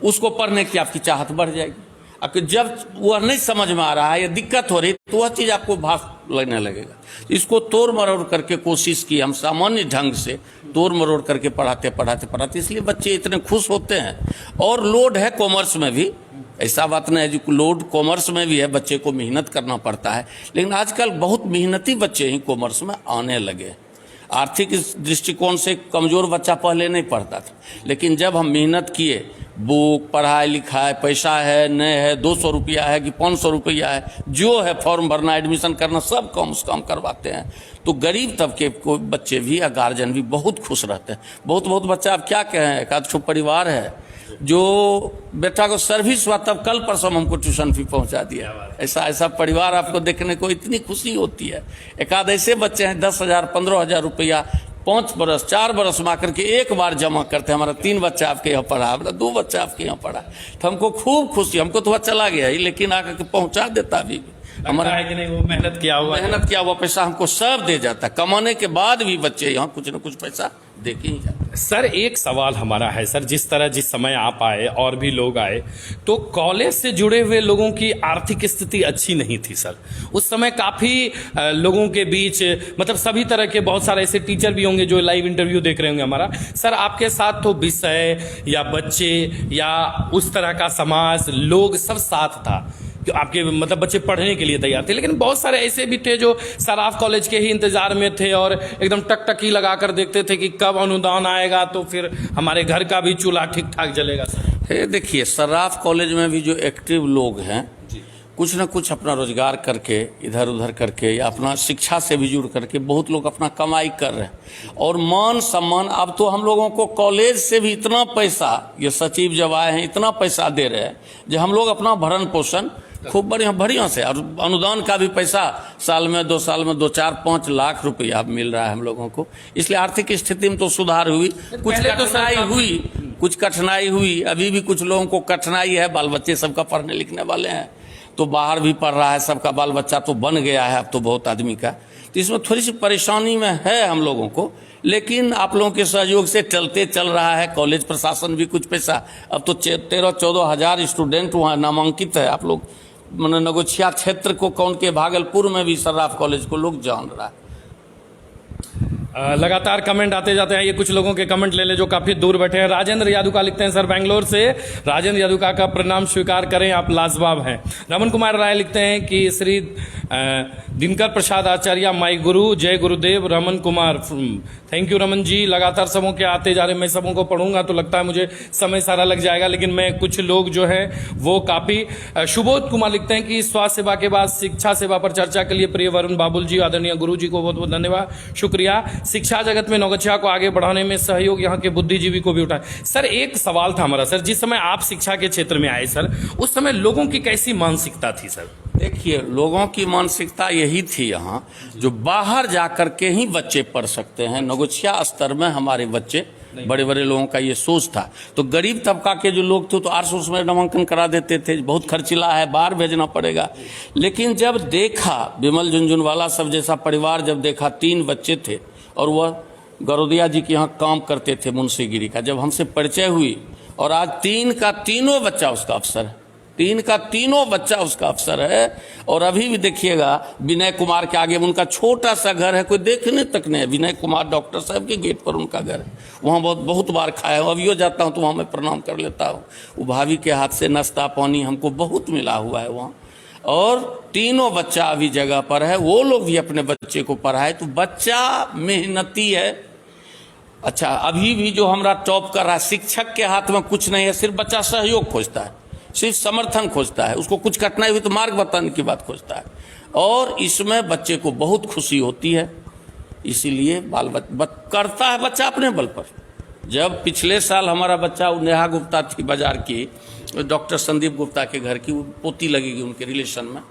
[SPEAKER 2] उसको पढ़ने की आपकी चाहत बढ़ जाएगी। आपको जब वह नहीं समझ में आ रहा है या दिक्कत हो रही तो वह चीज आपको भाग लगने लगेगा। इसको तोड़ मरोड़ करके कोशिश की हम सामान्य ढंग से तोड़ मरोड़ करके पढ़ाते, इसलिए बच्चे इतने खुश होते हैं। और लोड है कॉमर्स में भी, ऐसा बात नहीं है जो लोड कॉमर्स में भी है, बच्चे को मेहनत करना पड़ता है, लेकिन आजकल बहुत मेहनती बच्चे ही कॉमर्स में आने लगे। आर्थिक दृष्टिकोण से कमजोर बच्चा पहले नहीं पढ़ता था, लेकिन जब हम मेहनत किए, बुक, पढ़ाई लिखाई, पैसा है नहीं है, 200 रुपया है कि 500 रुपया है, जो है फॉर्म भरना, एडमिशन करना, सब कम से कम करवाते हैं। तो गरीब तबके को बच्चे भी या गार्जियन भी बहुत खुश रहते हैं। बहुत बच्चा, आप क्या कहें, एक आध परिवार है जो बेटा को सर्विस हुआ तब कल परसों हमको ट्यूशन फी पहुंचा दिया। ऐसा परिवार आपको देखने को इतनी खुशी होती है। एक आध ऐसे बच्चे हैं 10,000, 15,000 रुपया 5 बरस 4 बरस में आकर के एक बार जमा करते हैं। हमारा 3 बच्चा आपके यहाँ पढ़ा, हमारा 2 बच्चा आपके यहाँ पढ़ा, तो हमको खूब खुशी। हमको तो वह चला गया ही, लेकिन आकर के पहुंचा देता अभी भी।
[SPEAKER 1] हमारा है कि नहीं, वो मेहनत किया हुआ
[SPEAKER 2] पैसा हमको सब दे जाता। कमाने के बाद भी बच्चे यहाँ कुछ न कुछ पैसा दे के ही जाते।
[SPEAKER 1] सर एक सवाल हमारा है सर, जिस समय आप आए और भी लोग आए, तो कॉलेज से जुड़े हुए लोगों की आर्थिक स्थिति अच्छी नहीं थी सर। उस समय काफी लोगों के बीच, मतलब सभी तरह के बहुत सारे ऐसे टीचर भी होंगे जो लाइव इंटरव्यू देख रहे होंगे हमारा। सर आपके साथ तो विषय या बच्चे या उस तरह का समाज, लोग सब साथ था, जो आपके मतलब बच्चे पढ़ने के लिए तैयार थे, लेकिन बहुत सारे ऐसे भी थे जो सराफ कॉलेज के ही इंतजार में थे और एकदम टकटकी लगाकर देखते थे कि कब अनुदान आएगा तो फिर हमारे घर का भी चूल्हा ठीक ठाक जलेगा। सर
[SPEAKER 2] देखिए सराफ कॉलेज में भी जो एक्टिव लोग हैं, कुछ न कुछ अपना रोजगार करके, इधर उधर करके, या अपना शिक्षा से भी जुड़ करके बहुत लोग अपना कमाई कर रहे हैं। और मान सम्मान, अब तो हम लोगों को कॉलेज से भी इतना पैसा, ये सचिव जब आए हैं इतना पैसा दे रहे हैं जो हम लोग अपना भरण पोषण खूब बढ़िया से, और अनुदान का भी पैसा साल में 2 साल में 2, 4, 5 लाख रुपया मिल रहा है हम लोगों को। इसलिए आर्थिक स्थिति में तो सुधार हुई, कुछ कठिनाई हुई, अभी भी कुछ लोगों को कठिनाई है। बाल बच्चे सबका पढ़ने लिखने वाले हैं तो बाहर भी पढ़ रहा है, सबका बाल बच्चा तो बन गया है अब तो बहुत आदमी का, तो इसमें थोड़ी सी परेशानी में है हम लोगों को, लेकिन आप लोगों के सहयोग से चल रहा है। कॉलेज प्रशासन भी कुछ पैसा, अब तो 13-14 हजार स्टूडेंट वहाँ नामांकित है। आप लोग नगोछिया क्षेत्र को कौन के भागलपुर में भी सर्राफ कॉलेज को लोग जान रहा है।
[SPEAKER 1] लगातार कमेंट आते जाते हैं, ये कुछ लोगों के कमेंट ले ले जो काफी दूर बैठे हैं। राजेंद्र यादुका लिखते हैं सर बेंगलोर से, राजेंद्र यादुका का प्रणाम स्वीकार करें, आप लाजवाब हैं। रमन कुमार राय लिखते हैं कि श्री दिनकर प्रसाद आचार्य माई गुरु, जय गुरुदेव। Raman Kumar, thank you Raman ji. लगातार सबों के आते जा रहे, मैं सबों को पढ़ूंगा तो लगता है मुझे समय सारा लग जाएगा, लेकिन मैं कुछ लोग जो है वो काफी। सुबोध कुमार लिखते हैं कि स्वास्थ्य सेवा के बाद शिक्षा सेवा पर चर्चा के लिए प्रिय वरुण बाबुल जी, आदरणीय गुरु जी को बहुत बहुत धन्यवाद, शुक्रिया। शिक्षा जगत में नौगछिया को आगे बढ़ाने में सहयोग यहाँ के बुद्धिजीवी को भी उठाए। सर एक सवाल था हमारा सर, जिस समय आप शिक्षा के क्षेत्र में आए सर, उस समय लोगों की कैसी मानसिकता थी सर?
[SPEAKER 2] देखिए लोगों की मानसिकता यही थी यहाँ, जो बाहर जाकर के ही बच्चे पढ़ सकते हैं, नगोछिया स्तर में हमारे बच्चे, बड़े बड़े लोगों का ये सोच था। तो गरीब तबका के जो लोग थे तो 800 में नामांकन करा देते थे, बहुत खर्चीला है, बाहर भेजना पड़ेगा। लेकिन जब देखा विमल झुनझुनवाला सब जैसा परिवार, जब देखा 3 बच्चे थे और वह गरोदिया जी के यहाँ काम करते थे मुंशीगिरी का, जब हमसे परिचय हुई, और आज 3 का तीनों बच्चा उसका अफसर है, 3 का तीनों बच्चा उसका अफसर है। और अभी भी देखिएगा विनय कुमार के आगे उनका छोटा सा घर है, कोई देखने तक नहीं है। विनय कुमार डॉक्टर साहब के गेट पर उनका घर है, वहाँ बहुत बार खाया हूँ, अभियो जाता हूँ तो वहाँ मैं प्रणाम कर लेता हूँ। वो भाभी के हाथ से नाश्ता पानी हमको बहुत मिला हुआ है वहाँ। और तीनों बच्चा अभी जगह पर है, वो लोग भी अपने बच्चे को पढ़ाए। तो बच्चा मेहनती है। अच्छा, अभी भी जो हमारा टॉप कर रहा है, शिक्षक के हाथ में कुछ नहीं है, सिर्फ बच्चा सहयोग खोजता है, सिर्फ समर्थन खोजता है, उसको कुछ कठिनाई हुई तो मार्ग बताने की बात खोजता है, और इसमें बच्चे को बहुत खुशी होती है। इसीलिए करता है बच्चा अपने बल पर। जब पिछले साल हमारा बच्चा, नेहा गुप्ता थी बाजार की, डॉक्टर संदीप गुप्ता के घर की, वो पोती लगेगी उनके रिलेशन में,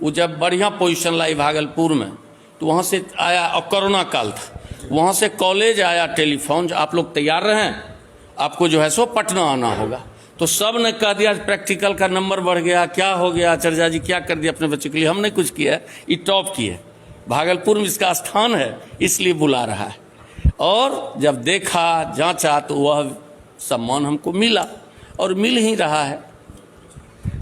[SPEAKER 2] वो जब बढ़िया पोजीशन लाई भागलपुर में, तो वहाँ से आया, और कोरोना काल था, वहाँ से कॉलेज आया टेलीफोन, आप लोग तैयार रहें, आपको जो है सो पटना आना होगा। तो सब ने कह दिया प्रैक्टिकल का नंबर बढ़ गया, क्या हो गया आचार्य जी, क्या कर दिया अपने बच्चे के लिए। हमने कुछ किया, ये टॉप किए, भागलपुर में इसका स्थान है इसलिए बुला रहा है। और जब देखा, जांचा, तो वह सम्मान हमको मिला और मिल ही रहा है।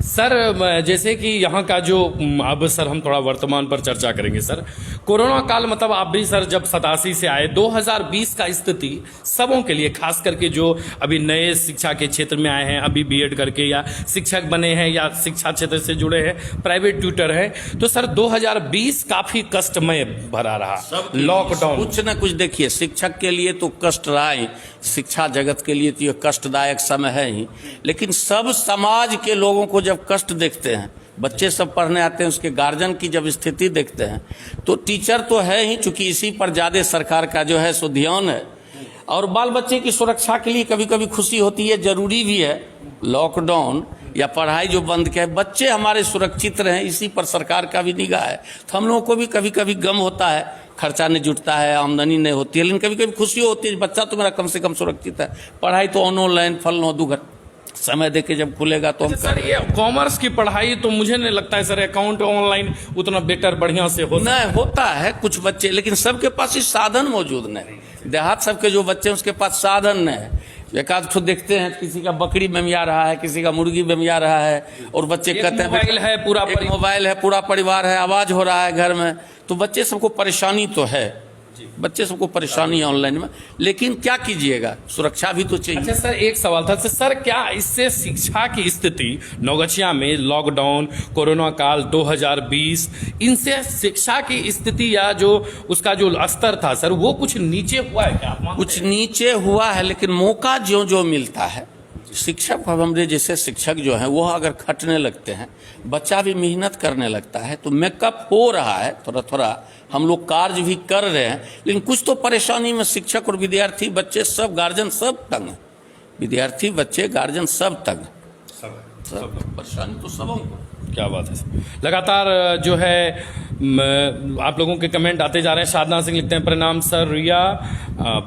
[SPEAKER 1] सर जैसे कि यहाँ का जो, अब सर हम थोड़ा वर्तमान पर चर्चा करेंगे सर। कोरोना काल, मतलब आप भी सर जब 87 से आए, 2020 का स्थिति सबों के लिए, खास करके जो अभी नए शिक्षा के क्षेत्र में आए हैं, अभी बीएड करके या शिक्षक बने हैं या शिक्षा क्षेत्र से जुड़े हैं, प्राइवेट ट्यूटर हैं, तो सर 2020 काफी कष्टमय भरा रहा, लॉकडाउन।
[SPEAKER 2] कुछ न कुछ देखिए, शिक्षक के लिए तो कष्ट रहा ही, शिक्षा जगत के लिए तो ये कष्टदायक समय है ही, लेकिन सब समाज के लोगों को जब कष्ट देखते हैं, बच्चे सब पढ़ने आते हैं, उसके गार्जियन की जब स्थिति देखते हैं, तो टीचर तो है ही, चूंकि इसी पर ज्यादा सरकार का जो है सो ध्यान है, और बाल बच्चे की सुरक्षा के लिए कभी कभी खुशी होती है, जरूरी भी है। लॉकडाउन या पढ़ाई जो बंद किया, बच्चे हमारे सुरक्षित रहें, इसी पर सरकार का भी निगाह है। तो हम लोगों को भी कभी कभी गम होता है, खर्चा नहीं जुटता है, आमदनी नहीं होती है, लेकिन कभी कभी खुशी होती है, बच्चा तो मेरा कम से कम सुरक्षित है। पढ़ाई तो ऑनलाइन फल 9 घंटे समय दे के जब खुलेगा तो हम।
[SPEAKER 1] सर ये कॉमर्स की पढ़ाई तो मुझे नहीं लगता है सर अकाउंट ऑनलाइन उतना बेटर बढ़िया से
[SPEAKER 2] होता है कुछ बच्चे, लेकिन सबके पास ही साधन मौजूद नहीं। देहात सबके जो बच्चे हैं उसके पास साधन नहीं है। एक-आध तो देखते हैं, किसी का बकरी बमिया रहा है, किसी का मुर्गी बमिया रहा है, और बच्चे कहते हैं
[SPEAKER 1] मोबाइल है,
[SPEAKER 2] पूरा परिवार है, आवाज हो रहा है घर में, तो बच्चे सबको परेशानी तो है, बच्चे सबको परेशानी है ऑनलाइन में, लेकिन क्या कीजिएगा, सुरक्षा भी तो चाहिए।
[SPEAKER 1] अच्छा सर, एक सवाल था सर, क्या इससे शिक्षा की स्थिति नवगछिया में, लॉकडाउन, कोरोना काल 2020, इनसे शिक्षा की स्थिति या जो उसका जो स्तर था सर, वो कुछ नीचे हुआ है क्या?
[SPEAKER 2] कुछ नीचे हुआ है, लेकिन मौका जो जो मिलता है, शिक्षक, हमारे जैसे शिक्षक जो हैं वो अगर खटने लगते हैं, बच्चा भी मेहनत करने लगता है, तो मेकअप हो रहा है, थोड़ा थोड़ा हम लोग कार्य भी कर रहे हैं, लेकिन कुछ तो परेशानी में शिक्षक और विद्यार्थी, बच्चे सब, गार्जियन सब तंग है, विद्यार्थी, बच्चे, गार्जियन सब तंग, सब परेशानी तो सबों को।
[SPEAKER 1] क्या बात है। लगातार जो है आप लोगों के कमेंट आते जा रहे हैं। साधना सिंह लिखते हैं प्रणाम सर, रिया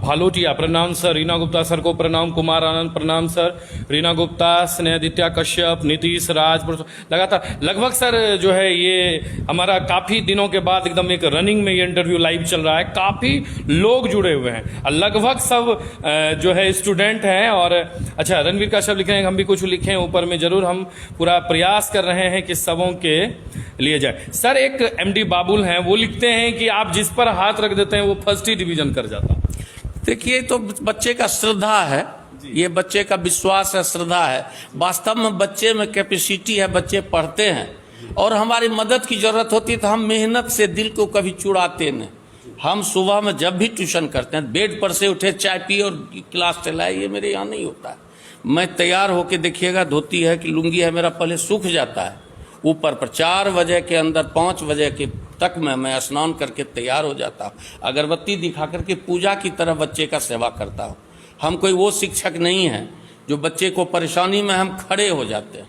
[SPEAKER 1] भालोटिया प्रणाम सर, रीना गुप्ता सर को प्रणाम, कुमार आनंद प्रणाम सर, रीना गुप्ता, स्नेहदित्या कश्यप, नीतीश राज, लगातार लगभग सर जो है ये हमारा काफ़ी दिनों के बाद एकदम एक रनिंग में ये इंटरव्यू लाइव चल रहा है, काफ़ी लोग जुड़े हुए हैं और लगभग सब जो है स्टूडेंट हैं। और अच्छा, रणवीर कश्यप लिखे हैं, हम भी कुछ लिखे हैं ऊपर में, जरूर हम पूरा प्रयास कर रहे हैं कि सबों के लिए जाए। सर एक एमडी बाबुल हैं, वो लिखते हैं कि आप जिस पर हाथ रख देते हैं वो फर्स्ट ही डिवीजन कर जाता।
[SPEAKER 2] देखिए, तो बच्चे का श्रद्धा है, ये बच्चे का विश्वास है, श्रद्धा है। वास्तव में बच्चे में कैपेसिटी है, बच्चे पढ़ते हैं, और हमारी मदद की जरूरत होती है तो हम मेहनत से दिल को कभी चुराते नहीं। हम सुबह में जब भी ट्यूशन करते हैं, बेड पर से उठे, चाय पिए और क्लास चलाए, ये मेरे यहाँ नहीं होता है। मैं तैयार होके देखिएगा, धोती है कि लुंगी है, मेरा पहले सूख जाता है ऊपर पर, 4 बजे के अंदर 5 बजे के तक में मैं स्नान करके तैयार हो जाता हूँ, अगरबत्ती दिखा करके पूजा की तरह बच्चे का सेवा करता हूँ। हम कोई वो शिक्षक नहीं है जो बच्चे को परेशानी में हम खड़े हो जाते हैं।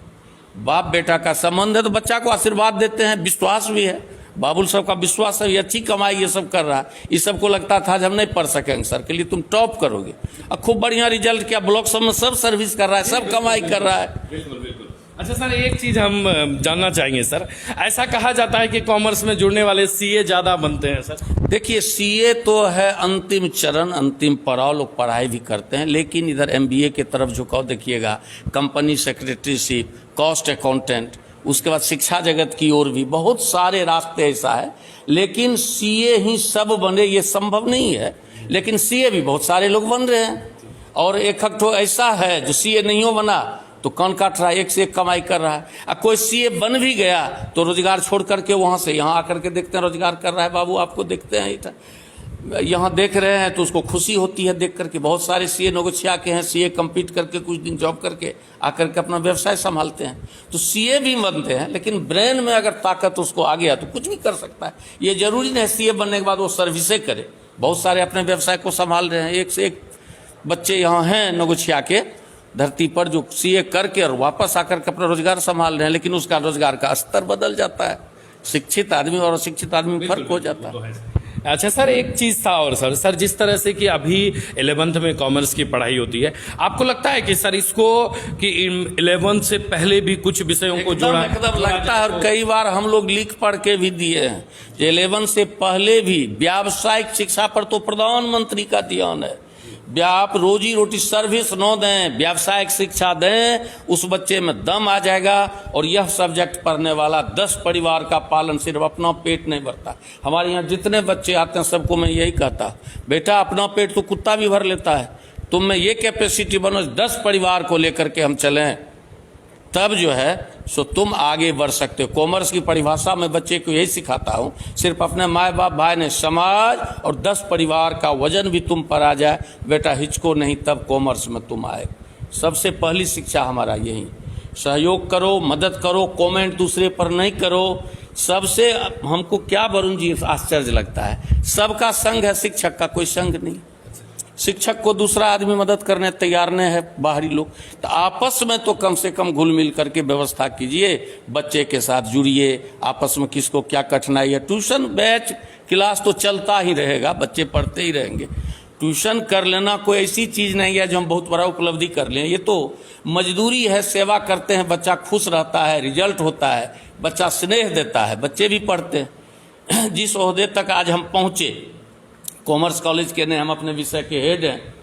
[SPEAKER 2] बाप बेटा का संबंध है तो बच्चा को आशीर्वाद देते हैं, विश्वास भी है। बाबुल साहब का विश्वास है, ये अच्छी कमाई ये सब कर रहा है। इस सबको लगता था हम नहीं पढ़ सकेंगे सर, के लिए तुम टॉप करोगे, और खूब बढ़िया रिजल्ट किया, ब्लॉक सब में सब सर्विस कर रहा है, सब कमाई कर रहा है।
[SPEAKER 1] बिल्कुल बिल्कुल। अच्छा सर, एक चीज हम जानना चाहेंगे सर, ऐसा कहा जाता है कि कॉमर्स में जुड़ने वाले सीए ज्यादा बनते हैं सर।
[SPEAKER 2] देखिए, सीए तो है अंतिम चरण, अंतिम पड़ाव, लोग पढ़ाई भी करते हैं, लेकिन इधर एमबीए के तरफ झुकाव देखिएगा, कंपनी सेक्रेटरीशिप, कॉस्ट अकाउंटेंट, उसके बाद शिक्षा जगत की ओर भी बहुत सारे रास्ते ऐसा है। लेकिन सीए ही सब बने ये संभव नहीं है, लेकिन सीए भी बहुत सारे लोग बन रहे हैं, और एक तो ऐसा है जो सीए नहीं हो बना तो कान काट रहा है, एक से एक कमाई कर रहा है। और कोई सीए बन भी गया तो रोजगार छोड़ करके वहां से यहाँ आकर के देखते हैं रोजगार कर रहा है। बाबू आपको देखते हैं इधर यहाँ देख रहे हैं तो उसको खुशी होती है देख करके। बहुत सारे सीए नगोछिया के हैं, सीए कम्पीट करके कुछ दिन जॉब करके आकर के अपना व्यवसाय संभालते हैं। तो सीए भी बनते हैं, लेकिन ब्रेन में अगर ताकत उसको आ गया तो कुछ भी कर सकता है। ये जरूरी नहीं है सीए बनने के बाद वो सर्विसें करे। बहुत सारे अपने व्यवसाय को संभाल रहे हैं। एक से एक बच्चे यहाँ हैं नगोछिया के धरती पर जो सीए करके और वापस आकर के अपना रोजगार संभाल रहे हैं, लेकिन उसका रोजगार का स्तर बदल जाता है। शिक्षित आदमी और अशिक्षित आदमी में फर्क हो जाता है।
[SPEAKER 1] अच्छा सर, एक चीज था और सर जिस तरह से कि अभी 11th में कॉमर्स की पढ़ाई होती है, आपको लगता है कि सर इसको कि 11th से पहले भी कुछ विषयों को जोड़ा
[SPEAKER 2] एकदम लगता है। और कई बार हम लोग लिख पढ़ के भी दिए हैं। 11th से पहले भी व्यावसायिक शिक्षा पर तो प्रधानमंत्री का ध्यान है। आप रोजी रोटी सर्विस न दें, व्यावसायिक शिक्षा दें, उस बच्चे में दम आ जाएगा। और यह सब्जेक्ट पढ़ने वाला 10 परिवार का पालन, सिर्फ अपना पेट नहीं भरता। हमारे यहाँ जितने बच्चे आते हैं सबको मैं यही कहता, बेटा अपना पेट तो कुत्ता भी भर लेता है, तुम में ये कैपेसिटी बनो 10 परिवार को लेकर के हम चलें, तब जो है सो तुम आगे बढ़ सकते हो। कॉमर्स की परिभाषा में बच्चे को यही सिखाता हूँ, सिर्फ अपने माँ बाप भाई ने समाज और 10 परिवार का वजन भी तुम पर आ जाए, बेटा हिचको नहीं, तब कॉमर्स में तुम आए। सबसे पहली शिक्षा हमारा यही, सहयोग करो, मदद करो, कमेंट दूसरे पर नहीं करो। सबसे हमको क्या वरुण जी आश्चर्य लगता है, सबका संग है, शिक्षक का कोई संग नहीं। शिक्षक को दूसरा आदमी मदद करने तैयार नहीं है बाहरी लोग, तो आपस में तो कम से कम घुल मिल करके व्यवस्था कीजिए, बच्चे के साथ जुड़िए, आपस में किसको क्या कठिनाई है। ट्यूशन बैच क्लास तो चलता ही रहेगा, बच्चे पढ़ते ही रहेंगे। ट्यूशन कर लेना कोई ऐसी चीज नहीं है जो हम बहुत बड़ा उपलब्धि कर लें, ये तो मजदूरी है। सेवा करते हैं, बच्चा खुश रहता है, रिजल्ट होता है, बच्चा स्नेह देता है, बच्चे भी पढ़ते हैं। जिस ओहदे तक आज हम पहुंचे, कॉमर्स कॉलेज के न हम अपने विषय के हेड हैं,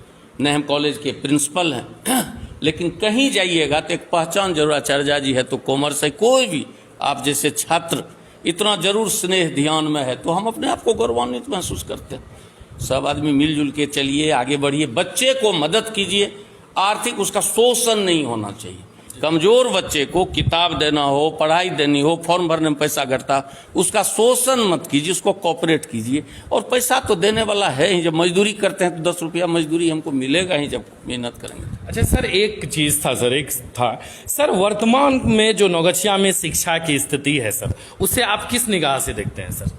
[SPEAKER 2] न हम कॉलेज के प्रिंसिपल हैं, लेकिन कहीं जाइएगा तो एक पहचान जरूर, आचार्य जी है तो कॉमर्स है। कोई भी आप जैसे छात्र इतना जरूर स्नेह ध्यान में है तो हम अपने आप को गौरवान्वित महसूस करते हैं। सब आदमी मिलजुल के चलिए, आगे बढ़िए, बच्चे को मदद कीजिए। आर्थिक उसका शोषण नहीं होना चाहिए। कमजोर बच्चे को किताब देना हो, पढ़ाई देनी हो, फॉर्म भरने में पैसा घटता, उसका शोषण मत कीजिए, उसको कॉपरेट कीजिए। और पैसा तो देने वाला है ही, जब मजदूरी करते हैं तो 10 रुपया मजदूरी हमको मिलेगा ही जब मेहनत करेंगे।
[SPEAKER 1] अच्छा सर, एक चीज था सर, सर वर्तमान में जो नौगछिया में शिक्षा की स्थिति है सर, उसे आप किस निगाह से देखते हैं सर?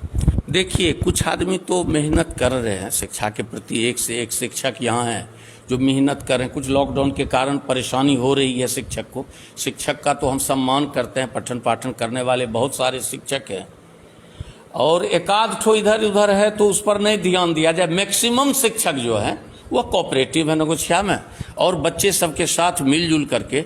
[SPEAKER 2] देखिए, कुछ आदमी तो मेहनत कर रहे हैं शिक्षा के प्रति, एक से एक शिक्षक यहाँ हैं जो मेहनत कर रहे हैं। कुछ लॉकडाउन के कारण परेशानी हो रही है शिक्षक को, शिक्षक का तो हम सम्मान करते हैं, पठन पाठन करने वाले बहुत सारे शिक्षक हैं। और एकाध ठो इधर उधर है तो उस पर नहीं ध्यान दिया जाए। मैक्सिमम शिक्षक जो है वह कोऑपरेटिव है नगोछिया में, और बच्चे सबके साथ मिलजुल करके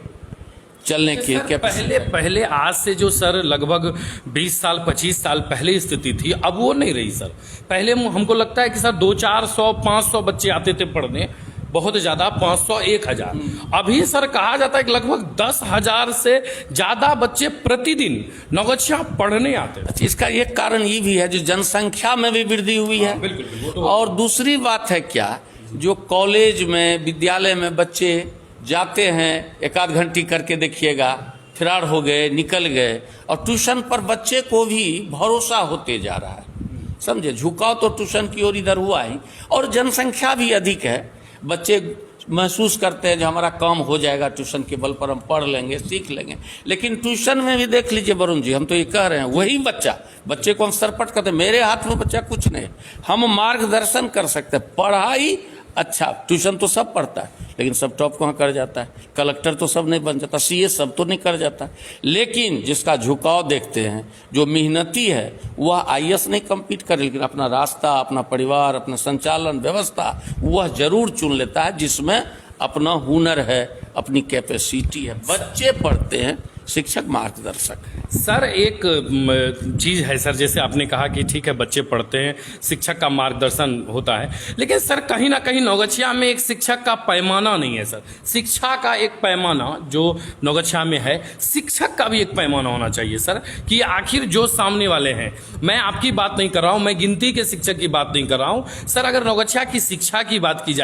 [SPEAKER 2] चलने के
[SPEAKER 1] पहले आज से जो सर लगभग 20 साल 25 साल पहले स्थिति थी, अब वो नहीं रही सर। पहले हमको लगता है कि सर 200-400 500 बच्चे आते थे पढ़ने, बहुत ज्यादा 500-1000। अभी सर कहा जाता है कि लगभग 10,000 से ज्यादा बच्चे प्रतिदिन नौगछिया पढ़ने आते हैं।
[SPEAKER 2] इसका एक कारण ये भी है जो जनसंख्या में भी वृद्धि हुई है।
[SPEAKER 1] बिल्कुल।
[SPEAKER 2] और दूसरी बात है क्या, जो कॉलेज में विद्यालय में बच्चे जाते हैं, एक आध घंटी करके देखिएगा, फरार हो गए, निकल गए। और ट्यूशन पर बच्चे को भी भरोसा होते जा रहा है, समझे, झुकाव तो ट्यूशन की ओर इधर हुआ ही। और जनसंख्या भी अधिक है, बच्चे महसूस करते हैं जो हमारा काम हो जाएगा, ट्यूशन के बल पर हम पढ़ लेंगे, सीख लेंगे। लेकिन ट्यूशन में भी देख लीजिए वरुण जी, हम तो ये कह रहे हैं, वही बच्चे को हम सरपट करते हैं। मेरे हाथ में बच्चा कुछ नहीं, हम मार्गदर्शन कर सकते हैं। पढ़ाई अच्छा, ट्यूशन तो सब पढ़ता है, लेकिन सब टॉप कहाँ कर जाता है? कलेक्टर तो सब नहीं बन जाता, सीए सब तो नहीं कर जाता। लेकिन जिसका झुकाव देखते हैं, जो मेहनती है, वह आईएएस नहीं कम्पीट करे, लेकिन अपना रास्ता, अपना परिवार, अपना संचालन व्यवस्था वह जरूर चुन लेता है, जिसमें अपना हुनर है, अपनी कैपेसिटी है। बच्चे पढ़ते हैं, शिक्षक मार्गदर्शक है।
[SPEAKER 1] सर एक चीज़ है सर, जैसे आपने कहा कि ठीक है बच्चे पढ़ते हैं, शिक्षक का मार्गदर्शन होता है, लेकिन सर कहीं ना कहीं नौगछिया में एक शिक्षक का पैमाना नहीं है सर। शिक्षा का एक पैमाना जो नौगछिया में है, शिक्षक का भी एक पैमाना होना चाहिए सर, कि आखिर जो सामने वाले हैं, मैं आपकी बात नहीं कर रहा हूं, मैं गिनती के शिक्षक की बात नहीं कर रहा हूं सर। अगर नौगछिया की शिक्षा की बात की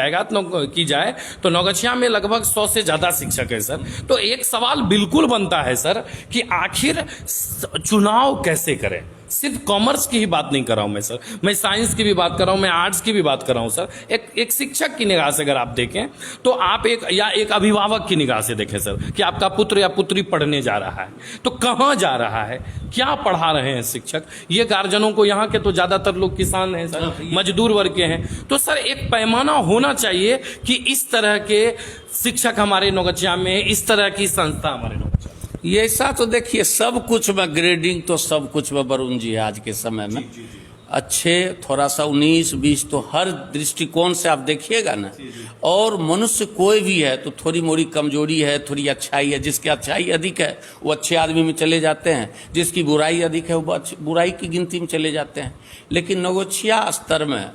[SPEAKER 1] जाए तो नौगछिया में लगभग 100 से ज़्यादा शिक्षक है सर। तो एक सवाल बिल्कुल बनता है सर कि आखिर चुनाव कैसे करें। सिर्फ कॉमर्स की ही बात नहीं कर रहा हूं मैं सर, मैं साइंस की भी बात कर रहा हूं, मैं आर्ट्स की भी बात कर रहा हूं सर। एक शिक्षक की निगाह से अगर आप देखें तो आप एक अभिभावक की निगाह से देखें सर, कि आपका पुत्र या पुत्री पढ़ने जा रहा है तो कहां जा रहा है, क्या पढ़ा रहे हैं शिक्षक। ये गार्जियनों को, यहाँ के तो ज्यादातर लोग किसान हैं सर, मजदूर वर्ग के हैं, तो सर एक पैमाना होना चाहिए कि इस तरह के शिक्षक हमारे नौगछिया में, इस तरह की संस्था हमारे नौगछिया।
[SPEAKER 2] ये ऐसा तो देखिए, सब कुछ में ग्रेडिंग तो सब कुछ में वरुण जी है आज के समय में। अच्छे थोड़ा सा 19-20 तो हर दृष्टिकोण से आप देखिएगा ना। और मनुष्य कोई भी है तो थोड़ी मोड़ी कमजोरी है, थोड़ी अच्छाई है। जिसकी अच्छाई अधिक है वो अच्छे आदमी में चले जाते हैं, जिसकी बुराई अधिक है वो बुराई की गिनती में चले जाते हैं। लेकिन नौगछिया स्तर में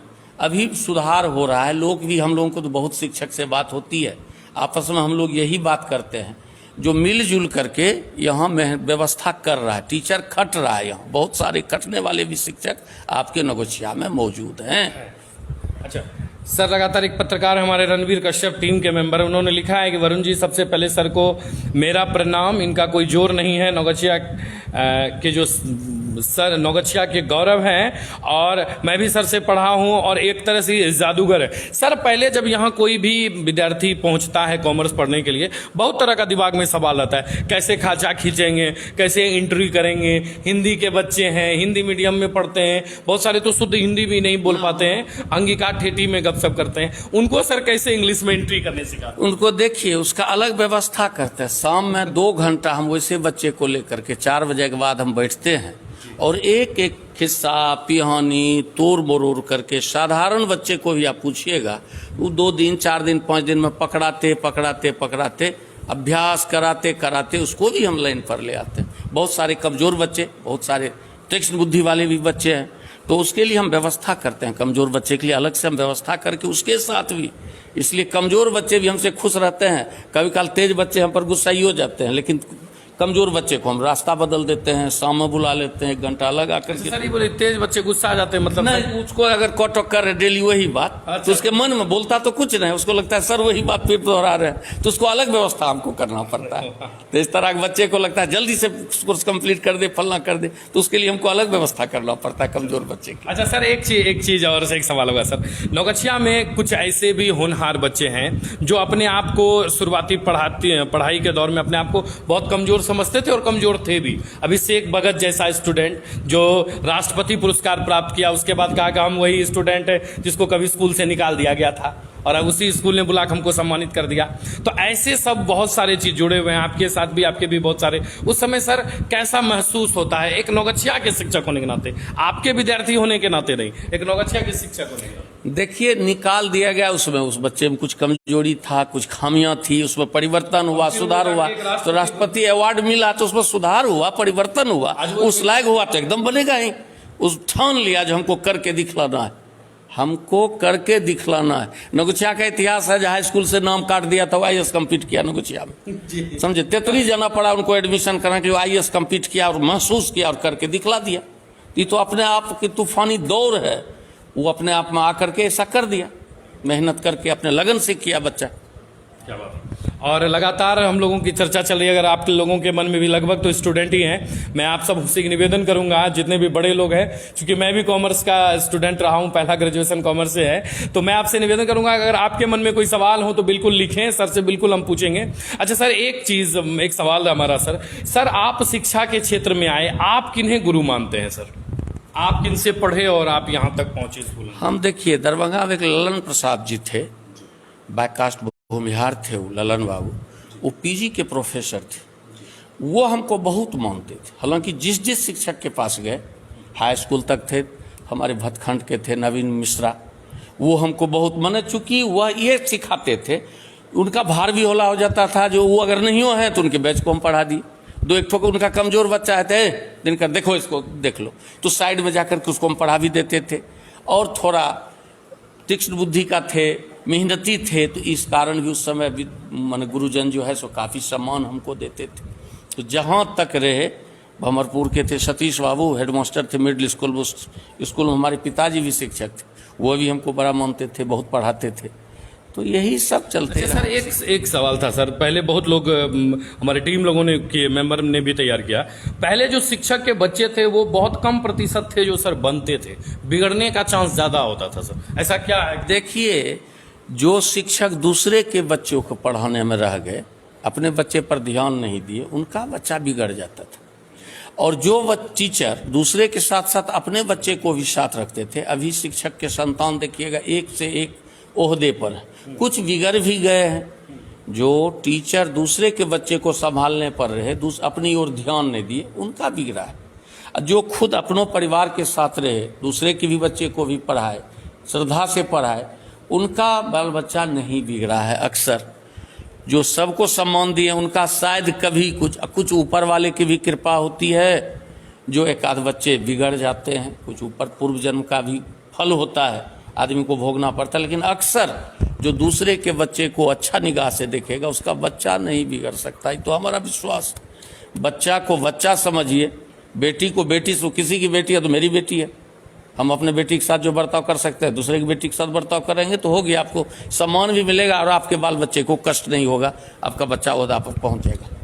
[SPEAKER 2] अभी सुधार हो रहा है। लोग भी, हम लोगों को तो बहुत शिक्षक से बात होती है, आपस में हम लोग यही बात करते हैं, जो मिलजुल करके यहाँ में व्यवस्था कर रहा है। टीचर खट रहा है, यहाँ बहुत सारे खटने वाले भी शिक्षक आपके नौगछिया में मौजूद हैं।
[SPEAKER 1] अच्छा सर, लगातार एक पत्रकार हमारे रणवीर कश्यप टीम के मेंबर, उन्होंने लिखा है कि वरुण जी सबसे पहले सर को मेरा प्रणाम, इनका कोई जोर नहीं है, नौगछिया के जो सर नौगछिया के गौरव हैं, और मैं भी सर से पढ़ा हूं और एक तरह से जादूगर है सर। पहले जब यहाँ कोई भी विद्यार्थी पहुंचता है कॉमर्स पढ़ने के लिए, बहुत तरह का दिमाग में सवाल आता है, कैसे खाचा खींचेंगे, कैसे इंटरव्यू करेंगे। हिंदी के बच्चे हैं, हिंदी मीडियम में पढ़ते हैं, बहुत सारे तो शुद्ध हिंदी भी नहीं बोल पाते हैं, अंगिका ठेठी में गपशप करते हैं, उनको सर कैसे इंग्लिश में एंट्री करने सिखाते हैं?
[SPEAKER 2] उनको देखिए, उसका अलग व्यवस्था करते हैं। शाम में 2 घंटा हम वैसे बच्चे को लेकर के 4 बजे के बाद हम बैठते हैं और एक एक किस्सा पिहानी तोड़ मरोड़ करके, साधारण बच्चे को भी आप पूछिएगा, वो 2 दिन 4 दिन 5 दिन में पकड़ाते अभ्यास कराते उसको भी हम लाइन पर ले आते हैं। बहुत सारे कमजोर बच्चे, बहुत सारे तीक्ष्ण बुद्धि वाले भी बच्चे हैं, तो उसके लिए हम व्यवस्था करते हैं। कमजोर बच्चे के लिए अलग से हम व्यवस्था करके उसके साथ भी, इसलिए कमजोर बच्चे भी हमसे खुश रहते हैं। कभी काल तेज बच्चे हम पर गुस्सा ही हो जाते हैं, लेकिन कमजोर बच्चे को हम रास्ता बदल देते हैं, शाम में बुला लेते हैं, 1 घंटा लगा करके।
[SPEAKER 1] सर ये बोले तेज बच्चे गुस्सा आ जाते हैं, मतलब
[SPEAKER 2] नहीं, उसको अगर कॉटक कर रहे डेली वही बात, तो उसके मन में बोलता तो कुछ नहीं, उसको लगता है सर वही बात फिर दोहरा रहे हैं, तो उसको अलग व्यवस्था हमको करना पड़ता है। तो इस तरह के बच्चे को लगता है जल्दी से कोर्स कंप्लीट कर दे, फलना कर दे, तो उसके लिए हमको अलग व्यवस्था करना पड़ता है कमजोर बच्चे की।
[SPEAKER 1] अच्छा सर, एक चीज और से एक सवाल होगा सर, नौगछिया में कुछ ऐसे भी होनहार बच्चे हैं जो अपने आप को शुरुआती पढ़ाई के दौर में अपने आप को बहुत कमजोर समझते थे और कमजोर थे भी। अभिषेक भगत जैसा स्टूडेंट जो राष्ट्रपति पुरस्कार प्राप्त किया, उसके बाद कहा कि हम वही स्टूडेंट है जिसको कभी स्कूल से निकाल दिया गया था और अब उसी स्कूल ने बुला के हमको सम्मानित कर दिया। तो ऐसे सब बहुत सारे चीज जुड़े हुए हैं, आपके साथ भी, आपके भी बहुत सारे। उस समय सर कैसा महसूस होता है एक नौगछिया के शिक्षक होने के नाते, आपके विद्यार्थी होने के नाते नहीं, एक नौगछिया के शिक्षक होने के नाते?
[SPEAKER 2] देखिए, निकाल दिया गया उसमें, उस बच्चे में कुछ कमजोरी था, कुछ खामियां थी, उसमें परिवर्तन हुआ, सुधार हुआ, तो राष्ट्रपति अवार्ड मिला तो उसमें सुधार हुआ, परिवर्तन हुआ, उस लायक हुआ तो एकदम बनेगा ही। उस ठान लिया जो हमको करके दिखलाना है, हमको करके दिखलाना है। नौगछिया का इतिहास है, हाई स्कूल से नाम काट दिया था, IAS कंप्लीट किया नौगछिया में, समझे, तेतरी जाना पड़ा उनको एडमिशन करने के लिए, IAS कंप्लीट किया और महसूस किया और करके दिखला दिया। ये तो अपने आप की तूफानी दौर है, वो अपने आप में आकर के ऐसा कर दिया, मेहनत करके अपने लगन से किया बच्चा।
[SPEAKER 1] क्या बात है। और लगातार हम लोगों की चर्चा चल रही है, अगर आप लोगों के मन में भी लगभग तो स्टूडेंट ही हैं, मैं आप सब से निवेदन करूंगा, जितने भी बड़े लोग हैं, क्योंकि मैं भी कॉमर्स का स्टूडेंट रहा हूं, पहला ग्रेजुएशन कॉमर्स से है, तो मैं आपसे निवेदन करूंगा अगर आपके मन में कोई सवाल हो तो बिल्कुल लिखें, सर से बिल्कुल हम पूछेंगे। अच्छा सर, एक सवाल है हमारा सर, आप शिक्षा के क्षेत्र में आए, आप किन्हें गुरु मानते हैं सर? आप किनसे पढ़े और आप यहाँ तक पहुंचे स्कूल में?
[SPEAKER 2] हम देखिए, दरभंगा में एक ललन प्रसाद जी थे, बैककास्ट भूमिहार थे वो ललन बाबू, वो PG के प्रोफेसर थे, वो हमको बहुत मानते थे। हालांकि जिस शिक्षक के पास गए, हाई स्कूल तक थे, हमारे भतखंड के थे नवीन मिश्रा, वो हमको बहुत माने, चूंकि वह ये सिखाते थे, उनका भार भी होला हो जाता था, जो वो अगर नहीं हो है तो उनके बैच को हम पढ़ा दिए, दो एक ठोक उनका कमजोर बच्चा है तो दिनकर देखो इसको देख लो, तो साइड में जाकर के उसको हम पढ़ा भी देते थे। और थोड़ा तीक्ष्ण बुद्धि का थे, मेहनती थे, तो इस कारण भी उस समय भी माने गुरुजन जो है सो काफ़ी सम्मान हमको देते थे। तो जहाँ तक रहे भमरपुर के थे सतीश बाबू, हेडमास्टर थे मिडिल स्कूल, उस स्कूल में हमारे पिताजी भी शिक्षक थे, वो भी हमको बड़ा मानते थे, बहुत पढ़ाते थे। तो यही सब चलते
[SPEAKER 1] सर एक सवाल था सर, पहले बहुत लोग हमारे टीम लोगों ने किए, मेंबर ने भी तैयार किया, पहले जो शिक्षक के बच्चे थे वो बहुत कम प्रतिशत थे जो सर बनते थे, बिगड़ने का चांस ज्यादा होता था सर, ऐसा क्या है?
[SPEAKER 2] देखिए, जो शिक्षक दूसरे के बच्चों को पढ़ाने में रह गए, अपने बच्चे पर ध्यान नहीं दिए, उनका बच्चा बिगड़ जाता था। और जो टीचर दूसरे के साथ साथ अपने बच्चे को भी साथ रखते थे, अभी शिक्षक के संतान देखिएगा एक से एक ओहदे पर है, कुछ बिगड़ भी गए हैं। जो टीचर दूसरे के बच्चे को संभालने पर रहे, अपनी ओर ध्यान नहीं दिए, उनका बिगड़ा है। जो खुद अपनों परिवार के साथ रहे, दूसरे के भी बच्चे को भी पढ़ाए, श्रद्धा से पढ़ाए, उनका बाल बच्चा नहीं बिगड़ा है। अक्सर जो सबको सम्मान दिए उनका शायद कभी कुछ ऊपर वाले की भी कृपा होती है, जो एक आध बच्चे बिगड़ जाते हैं, कुछ ऊपर पूर्व जन्म का भी फल होता है, आदमी को भोगना पड़ता है। लेकिन अक्सर जो दूसरे के बच्चे को अच्छा निगाह से देखेगा उसका बच्चा नहीं बिगड़ सकता, तो हमारा विश्वास। बच्चा को बच्चा समझिए, बेटी को बेटी से, किसी की बेटी है तो मेरी बेटी है, हम अपने बेटी के साथ जो बर्ताव कर सकते हैं दूसरे की बेटी के साथ बर्ताव करेंगे तो होगी, आपको सम्मान भी मिलेगा और आपके बाल बच्चे को कष्ट नहीं होगा, आपका बच्चा ओहदा पर पहुंचेगा।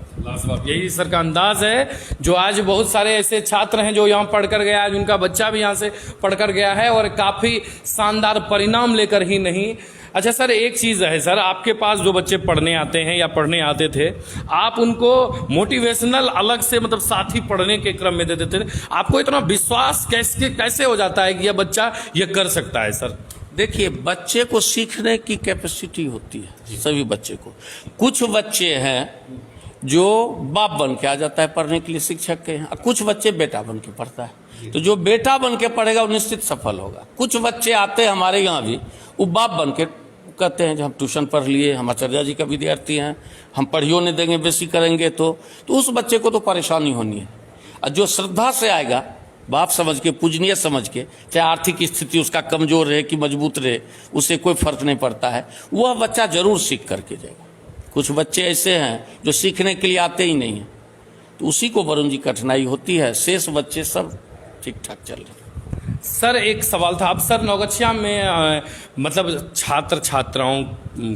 [SPEAKER 1] यही सर का अंदाज है, जो आज बहुत सारे ऐसे छात्र हैं जो यहाँ पढ़कर गया, आज उनका बच्चा भी यहाँ से पढ़कर गया है और काफी शानदार परिणाम लेकर ही नहीं। अच्छा सर, एक चीज है सर, आपके पास जो बच्चे पढ़ने आते हैं या पढ़ने आते थे, आप उनको मोटिवेशनल अलग से मतलब साथी पढ़ने के क्रम में दे देते थे, आपको इतना विश्वास कैसे हो जाता है कि यह बच्चा ये कर सकता है? सर
[SPEAKER 2] देखिए, बच्चे को सीखने की कैपेसिटी होती है, सभी बच्चे को। कुछ बच्चे हैं जो बाप बन के आ जाता है पढ़ने के लिए शिक्षक के यहाँ, कुछ बच्चे बेटा बन के पढ़ता है, तो जो बेटा बन के पढ़ेगा वो निश्चित सफल होगा। कुछ बच्चे आते हैं हमारे यहाँ भी, वो बाप बन के कहते हैं जो हम ट्यूशन पढ़ लिए, हम आचार्य जी का विद्यार्थी हैं, हम पढ़ियो नहीं देंगे, बेसी करेंगे तो उस बच्चे को तो परेशानी होनी है। और जो श्रद्धा से आएगा, बाप समझ के, पूजनीय समझ के, चाहे आर्थिक स्थिति उसका कमजोर रहे कि मजबूत रहे, उससे कोई फर्क नहीं पड़ता है, वह बच्चा जरूर सीख करके जाएगा। कुछ बच्चे ऐसे हैं जो सीखने के लिए आते ही नहीं हैं, तो उसी को वरुण जी कठिनाई होती है, शेष बच्चे सब ठीक ठाक चल रहे हैं।
[SPEAKER 1] सर एक सवाल था, अब सर नौगछिया में मतलब छात्र छात्राओं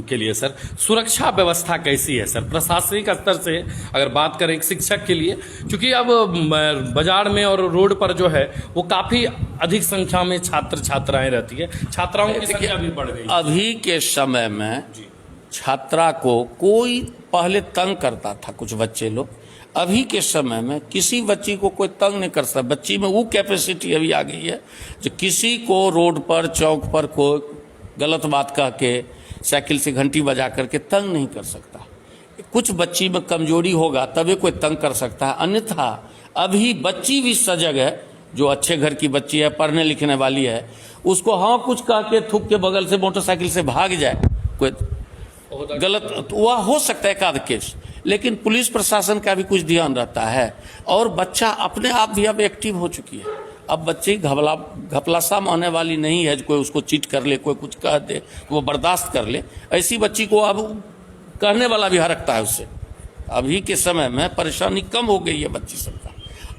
[SPEAKER 1] के लिए सर सुरक्षा व्यवस्था कैसी है सर, प्रशासनिक स्तर से अगर बात करें एक शिक्षक के लिए, क्योंकि अब बाजार में और रोड पर जो है वो काफी अधिक संख्या में छात्र छात्राएं रहती है, छात्राओं की संख्या भी बढ़ गई।
[SPEAKER 2] अभी के समय में छात्रा को कोई पहले तंग करता था, कुछ बच्चे लोग, अभी के समय में किसी बच्ची को कोई तंग नहीं कर सकता। बच्ची में वो कैपेसिटी अभी आ गई है जो किसी को रोड पर, चौक पर कोई गलत बात कह के, साइकिल से घंटी बजा करके तंग नहीं कर सकता। कुछ बच्ची में कमजोरी होगा तभी कोई तंग कर सकता है, अन्यथा अभी बच्ची भी सजग है, जो अच्छे घर की बच्ची है, पढ़ने लिखने वाली है, उसको हाँ कुछ कह के थूक के बगल से मोटरसाइकिल से भाग जाए कोई गलत, तो वह हो सकता है एक आध केस, लेकिन पुलिस प्रशासन का भी कुछ ध्यान रहता है और बच्चा अपने आप भी अब एक्टिव हो चुकी है। अब बच्ची घपलासा मानने वाली नहीं है, कोई उसको चीट कर ले, कोई कुछ कह दे तो वो बर्दाश्त कर ले, ऐसी बच्ची को अब कहने वाला भी हरकता है उससे। अभी के समय में परेशानी कम हो गई है बच्ची सबका,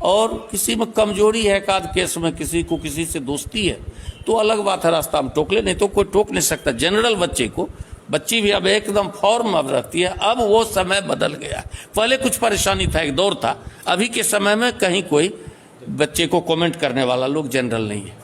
[SPEAKER 2] और किसी में कमजोरी है, एक आध केस में किसी को किसी से दोस्ती है तो अलग बात है, रास्ता में टोक ले, नहीं तो कोई टोक नहीं सकता। जनरल बच्चे को, बच्ची भी अब एकदम फॉर्म अब रहती है, अब वो समय बदल गया। पहले कुछ परेशानी था, एक दौर था, अभी के समय में कहीं कोई बच्चे को कमेंट करने वाला लोग जनरल नहीं है,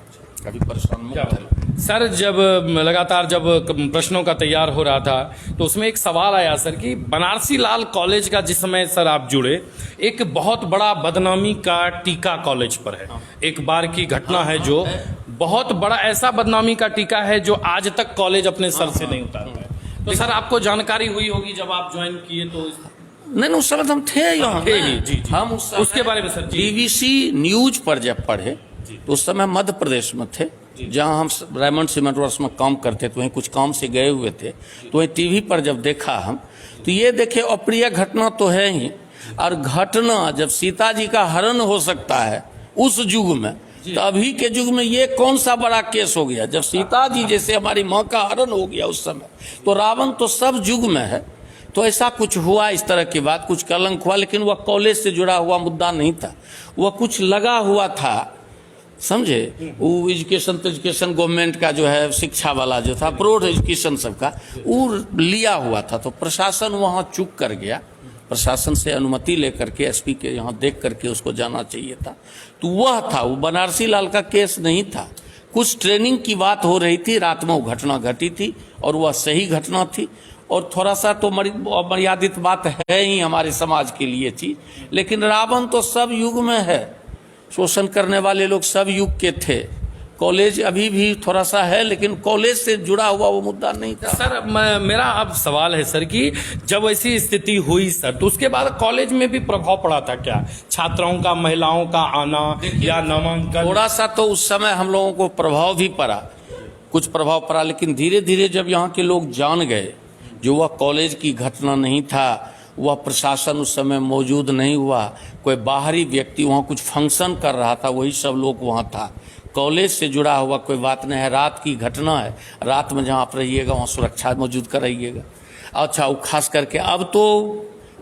[SPEAKER 2] कभी परेशान नहीं।
[SPEAKER 1] सर जब लगातार जब प्रश्नों का तैयार हो रहा था तो उसमें एक सवाल आया सर कि बनारसी लाल कॉलेज का जिस समय सर आप जुड़े, एक बहुत बड़ा बदनामी का टीका कॉलेज पर है, एक बार की घटना है जो बहुत बड़ा ऐसा बदनामी का टीका है जो आज तक कॉलेज अपने सर से नहीं उतार पाया। तो सर आपको जानकारी हुई होगी जब आप ज्वाइन किए तो?
[SPEAKER 2] नहीं, उस समय हम थे यहाँ,
[SPEAKER 1] जी,
[SPEAKER 2] हम
[SPEAKER 1] उसके बारे में सर
[SPEAKER 2] BBC न्यूज पर जब पढ़े तो उस समय मध्य प्रदेश में थे, जहाँ हम रायमंड सीमेंट वर्क्स में काम करते थे, वहीं कुछ काम से गए हुए थे, तो वहीं TV पर जब देखा हम, तो ये देखे अप्रिय घटना तो है ही, और घटना जब सीता जी का हरण हो सकता है उस युग में, तो अभी के युग में ये कौन सा बड़ा केस हो गया? जब सीता जी जैसे हमारी माँ का हरण हो गया उस समय, तो रावण तो सब युग में है। तो ऐसा कुछ हुआ, इस तरह की बात, कुछ कलंक हुआ, लेकिन वह कॉलेज से जुड़ा हुआ मुद्दा नहीं था, वह कुछ लगा हुआ था, समझे? वो एजुकेशन गवर्नमेंट का जो है, शिक्षा वाला जो था, प्रौढ़ एजुकेशन सबका, वो लिया हुआ था। तो प्रशासन वहाँ चूक कर गया, प्रशासन से अनुमति लेकर के एसपी के यहाँ देख करके उसको जाना चाहिए था। तो वह था, वो बनारसी लाल का केस नहीं था। कुछ ट्रेनिंग की बात हो रही थी, रात में वो घटना घटी थी और वह सही घटना थी। और थोड़ा सा तो मर्यादित बात है ही हमारे समाज के लिए चीज, लेकिन रावण तो सब युग में है, शोषण करने वाले लोग सब युग के थे। कॉलेज अभी भी थोड़ा सा है, लेकिन कॉलेज से जुड़ा हुआ वो मुद्दा नहीं था।
[SPEAKER 1] सर मेरा अब सवाल है सर कि जब ऐसी स्थिति हुई सर, तो उसके बाद कॉलेज में भी प्रभाव पड़ा था क्या? छात्राओं का, महिलाओं का आना या नामांकन?
[SPEAKER 2] थोड़ा सा तो उस समय हम लोगों को प्रभाव भी पड़ा, कुछ प्रभाव पड़ा, लेकिन धीरे धीरे जब यहाँ के लोग जान गए जो वह कॉलेज की घटना नहीं था, वह प्रशासन उस समय मौजूद नहीं हुआ, कोई बाहरी व्यक्ति वहाँ कुछ फंक्शन कर रहा था, वही सब लोग वहाँ था, कॉलेज से जुड़ा हुआ कोई बात नहीं है। रात की घटना है, रात में जहाँ आप रहिएगा वहाँ सुरक्षा मौजूद कराइएगा। अच्छा, वो खास करके अब तो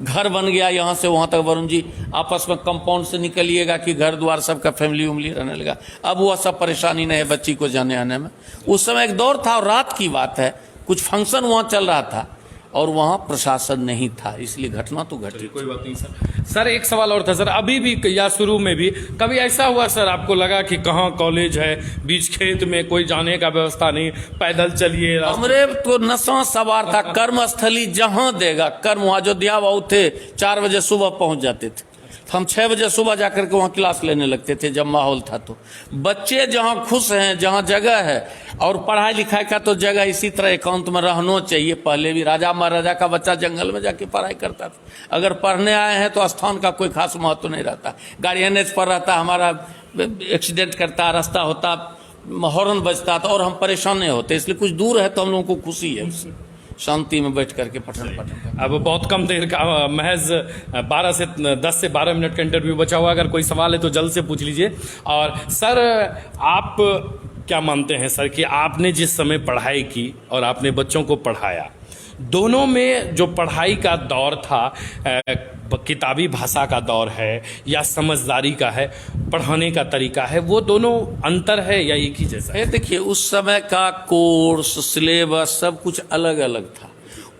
[SPEAKER 2] घर बन गया, यहाँ से वहाँ तक वरुण जी आपस में कंपाउंड से निकलिएगा कि घर द्वार सबका फैमिली उमली रहने लगा। अब वह सब परेशानी नहीं है बच्ची को जाने आने में। उस समय एक दौर था और रात की बात है, कुछ फंक्शन वहाँ चल रहा था और वहाँ प्रशासन नहीं था, इसलिए घटना तो घटी।
[SPEAKER 1] कोई बात नहीं सर। सर एक सवाल और था सर, अभी भी या शुरू में भी कभी ऐसा हुआ सर आपको लगा कि कहाँ कॉलेज है, बीच खेत में, कोई जाने का व्यवस्था नहीं, पैदल चलिए?
[SPEAKER 2] हमरे तो नशा सवार था, कर्मस्थली जहाँ देगा कर्म, वहाँ अयोध्या बाबू थे 4 बजे सुबह पहुँच जाते थे, हम 6 बजे सुबह जाकर के वहाँ क्लास लेने लगते थे जब माहौल था। तो बच्चे जहाँ खुश हैं, जहाँ जगह है, और पढ़ाई लिखाई का तो जगह इसी तरह एकांत में रहना चाहिए। पहले भी राजा महाराजा का बच्चा जंगल में जाके पढ़ाई करता था। अगर पढ़ने आए हैं तो स्थान का कोई खास महत्व नहीं रहता, गाड़ी एनएच पर रहता, हमारा एक्सीडेंट करता, रास्ता होता, हॉर्न बजता था और हम परेशान नहीं होते। इसलिए कुछ दूर है तो हम लोगों को खुशी है, शांति में बैठ करके पठन।
[SPEAKER 1] अब बहुत कम देर का, महज 10 से 12 मिनट का इंटरव्यू बचा हुआ, अगर कोई सवाल है तो जल्द से पूछ लीजिए। और सर आप क्या मानते हैं सर कि आपने जिस समय पढ़ाई की और आपने बच्चों को पढ़ाया, दोनों में जो पढ़ाई का दौर था, किताबी भाषा का दौर है या समझदारी का है, पढ़ाने का तरीका है, वो दोनों अंतर है या एक ही जैसा है?
[SPEAKER 2] देखिए, उस समय का कोर्स, सिलेबस सब कुछ अलग अलग था।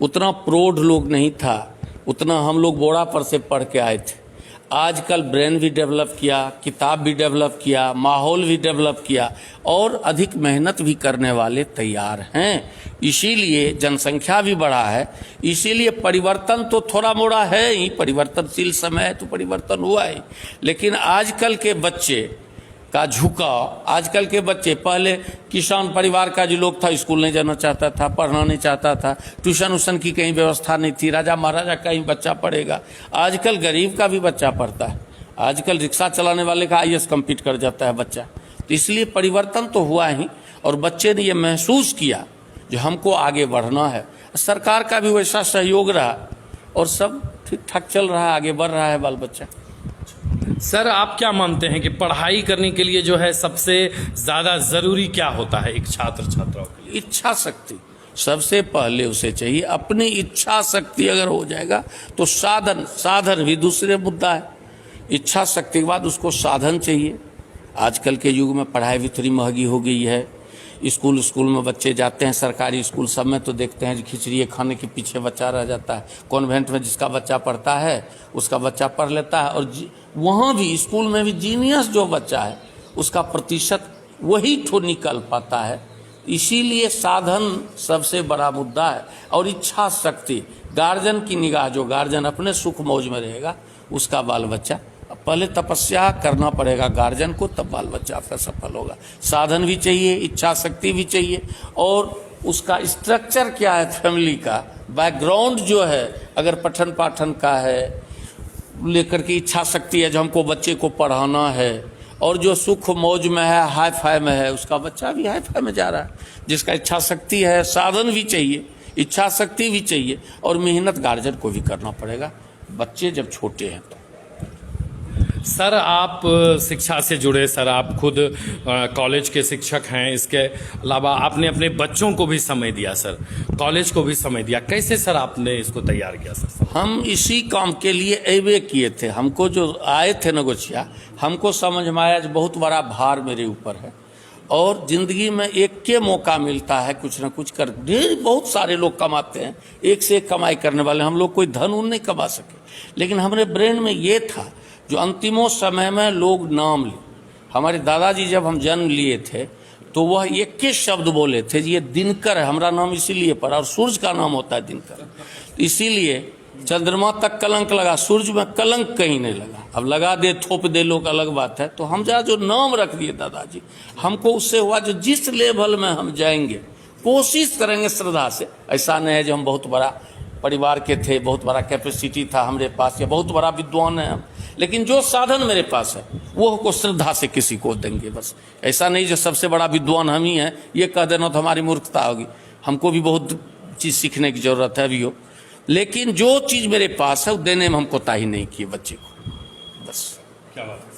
[SPEAKER 2] उतना प्रौढ़ लोग नहीं था, उतना हम लोग बोरा पर से पढ़ के आए थे। आजकल ब्रेन भी डेवलप किया, किताब भी डेवलप किया, माहौल भी डेवलप किया और अधिक मेहनत भी करने वाले तैयार हैं। इसीलिए जनसंख्या भी बढ़ा है, इसीलिए परिवर्तन तो थोड़ा मोड़ा है ही, परिवर्तनशील समय है तो परिवर्तन हुआ ही। लेकिन आजकल के बच्चे का झुकाव, आजकल के बच्चे, पहले किसान परिवार का जो लोग था स्कूल नहीं जाना चाहता था, पढ़ना नहीं चाहता था, ट्यूशन उशन की कहीं व्यवस्था नहीं थी, राजा महाराजा का ही बच्चा पढ़ेगा। आजकल गरीब का भी बच्चा पढ़ता है, आजकल रिक्शा चलाने वाले का आईएएस कम्पीट कर जाता है बच्चा। तो इसलिए परिवर्तन तो हुआ ही और बच्चे ने ये महसूस किया जो हमको आगे बढ़ना है। सरकार का भी वैसा सहयोग रहा और सब ठीक ठाक चल रहा है, आगे बढ़ रहा है बाल बच्चा।
[SPEAKER 1] सर आप क्या मानते हैं कि पढ़ाई करने के लिए जो है सबसे ज़्यादा ज़रूरी क्या होता है एक छात्र छात्राओं के लिए?
[SPEAKER 2] इच्छा शक्ति सबसे पहले उसे चाहिए। अपनी इच्छा शक्ति अगर हो जाएगा तो साधन भी दूसरे मुद्दा है। इच्छा शक्ति के बाद उसको साधन चाहिए। आजकल के युग में पढ़ाई भी थोड़ी महंगी हो गई है। स्कूल में बच्चे जाते हैं, सरकारी स्कूल सब में तो देखते हैं खिचड़ी खाने के पीछे बच्चा रह जाता है। कॉन्वेंट में जिसका बच्चा पढ़ता है उसका बच्चा पढ़ लेता है और वहाँ भी स्कूल में भी जीनियस जो बच्चा है उसका प्रतिशत वही तो निकल पाता है। इसीलिए साधन सबसे बड़ा मुद्दा है और इच्छा शक्ति। गार्जियन की निगाह, जो गार्जियन अपने सुख मौज में रहेगा उसका बाल बच्चा, पहले तपस्या करना पड़ेगा गार्जियन को, तब बाल बच्चा आपका सफल होगा। साधन भी चाहिए, इच्छा शक्ति भी चाहिए और उसका स्ट्रक्चर क्या है, फैमिली का बैकग्राउंड जो है, अगर पठन पाठन का है लेकर के इच्छा शक्ति है जो हमको बच्चे को पढ़ाना है, और जो सुख मौज में है, हाई फाई में है, उसका बच्चा भी हाई फाई में जा रहा है। जिसका इच्छा शक्ति है, साधन भी चाहिए, इच्छा शक्ति भी चाहिए और मेहनत गार्जियन को भी करना पड़ेगा। बच्चे जब छोटे हैं तो।
[SPEAKER 1] सर आप शिक्षा से जुड़े, सर आप खुद कॉलेज के शिक्षक हैं, इसके अलावा आपने अपने बच्चों को भी समय दिया सर, कॉलेज को भी समय दिया, कैसे सर आपने इसको तैयार किया सर?
[SPEAKER 2] हम इसी काम के लिए अवे किए थे। हमको जो आए थे नगोचिया, हमको समझ में आया जो बहुत बड़ा भार मेरे ऊपर है और जिंदगी में एक के मौका मिलता है कुछ ना कुछ कर। ढेर बहुत सारे लोग कमाते हैं, एक से एक कमाई करने वाले, हम लोग कोई धन उन नहीं कमा सके, लेकिन हमारे ब्रेन में ये था जो अंतिमों समय में लोग नाम ले। हमारे दादाजी जब हम जन्म लिए थे तो वह एक के शब्द बोले थे, ये दिनकर है, हमारा नाम इसीलिए पड़ा, और सूरज का नाम होता है दिनकर, इसीलिए चंद्रमा तक कलंक लगा, सूरज में कलंक कहीं नहीं लगा। अब लगा दे थोप दे लोग अलग बात है। तो हम जहाँ जो नाम रख दिए दादाजी, हमको उससे हुआ जो जिस लेवल में हम जाएंगे कोशिश करेंगे श्रद्धा से। ऐसा नहीं है जो हम बहुत बड़ा परिवार के थे, बहुत बड़ा कैपेसिटी था हमारे पास, या बहुत बड़ा विद्वान है हम, लेकिन जो साधन मेरे पास है वो को श्रद्धा से किसी को देंगे बस। ऐसा नहीं जो सबसे बड़ा विद्वान हम ही हैं, ये कह देना तो हमारी मूर्खता होगी। हमको भी बहुत चीज़ सीखने की जरूरत है अभी हो, लेकिन जो चीज़ मेरे पास है वो देने में हम कोताही नहीं किए बच्चे को, बस।
[SPEAKER 1] क्या बात है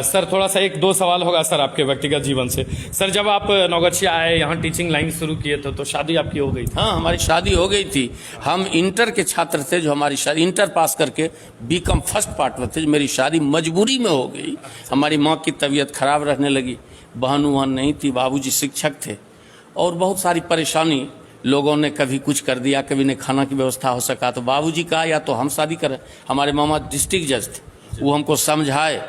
[SPEAKER 1] सर, थोड़ा सा एक दो सवाल होगा सर आपके व्यक्तिगत जीवन से। सर जब आप नौगछिया आए, यहाँ टीचिंग लाइन शुरू किए थे तो शादी आपकी हो गई थी?
[SPEAKER 2] हाँ, हमारी शादी हो गई थी। हम इंटर के छात्र थे जो हमारी शादी, इंटर पास करके बीकॉम फर्स्ट पार्ट में थे। मेरी शादी मजबूरी में हो गई। हमारी माँ की तबीयत खराब रहने लगी, बहन वहन नहीं थी, बाबूजी शिक्षक थे, और बहुत सारी परेशानी लोगों ने कभी कुछ कर दिया, कभी नहीं खाना की व्यवस्था हो सका। तो बाबूजी कहा या तो हम शादी करें। हमारे मामा डिस्ट्रिक्ट जज थे, वो हमको समझाए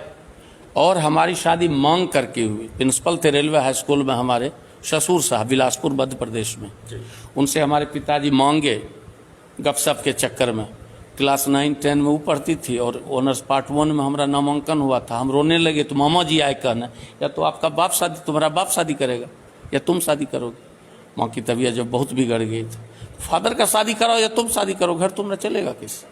[SPEAKER 2] और हमारी शादी मांग करके हुई। प्रिंसिपल थे रेलवे हाई स्कूल में हमारे ससुर साहब, बिलासपुर मध्य प्रदेश में। उनसे हमारे पिताजी मांगे गपशप के चक्कर में। क्लास 9-10 में वो पढ़ती थी और ऑनर्स पार्ट 1 में हमारा नामांकन हुआ था। हम रोने लगे तो मामा जी आए कहना, या तो आपका बाप शादी, तुम्हारा बाप शादी करेगा या तुम शादी करोगे। माँ की तबीयत जब बहुत बिगड़ गई थी, फादर का शादी कराओ या तुम शादी करो, घर तुमने चलेगा किससे।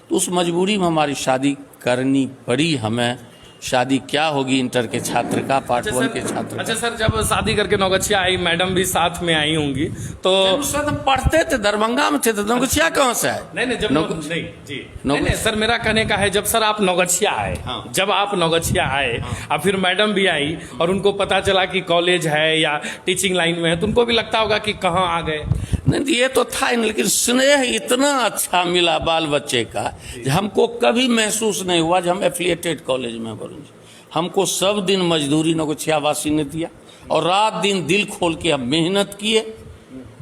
[SPEAKER 2] तो उस मजबूरी में हमारी शादी करनी पड़ी हमें। शादी क्या होगी इंटर के छात्र का, पार्ट 1 के छात्र।
[SPEAKER 1] अच्छा सर, जब शादी करके नौगछिया आई, मैडम भी साथ में आई होंगी तो
[SPEAKER 2] उस वक्त हम पढ़ते थे, दरभंगा में थे, तो नौगछिया कहाँ से आए?
[SPEAKER 1] नहीं जब नहीं जी नहीं सर, मेरा कहने का है जब सर आप नौगछिया आए,
[SPEAKER 2] हाँ।
[SPEAKER 1] जब आप नौगछिया आए और फिर मैडम भी आई और उनको पता चला कि कॉलेज है या टीचिंग लाइन में है, तो उनको भी लगता होगा कि कहाँ आ गए।
[SPEAKER 2] नहीं ये तो था, लेकिन स्नेह इतना अच्छा मिला बाल बच्चे का, हमको कभी महसूस नहीं हुआ कि हम एफिलिएटेड कॉलेज में पढ़े। हमको सब दिन मजदूरी नौगछिया वासी ने दिया और रात दिन दिल खोल के हम मेहनत किए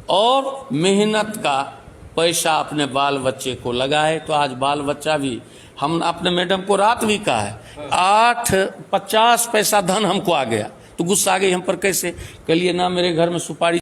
[SPEAKER 2] और मेहनत का पैसा अपने बाल बच्चे को लगाए। तो आज बाल बच्चा भी, हम अपने मैडम को रात भी कहा है, 8.50 पैसा धन हमको आ गया। तो गुस्सा आ गई हम पर, कैसे? कहिए ना मेरे घर में सुपारी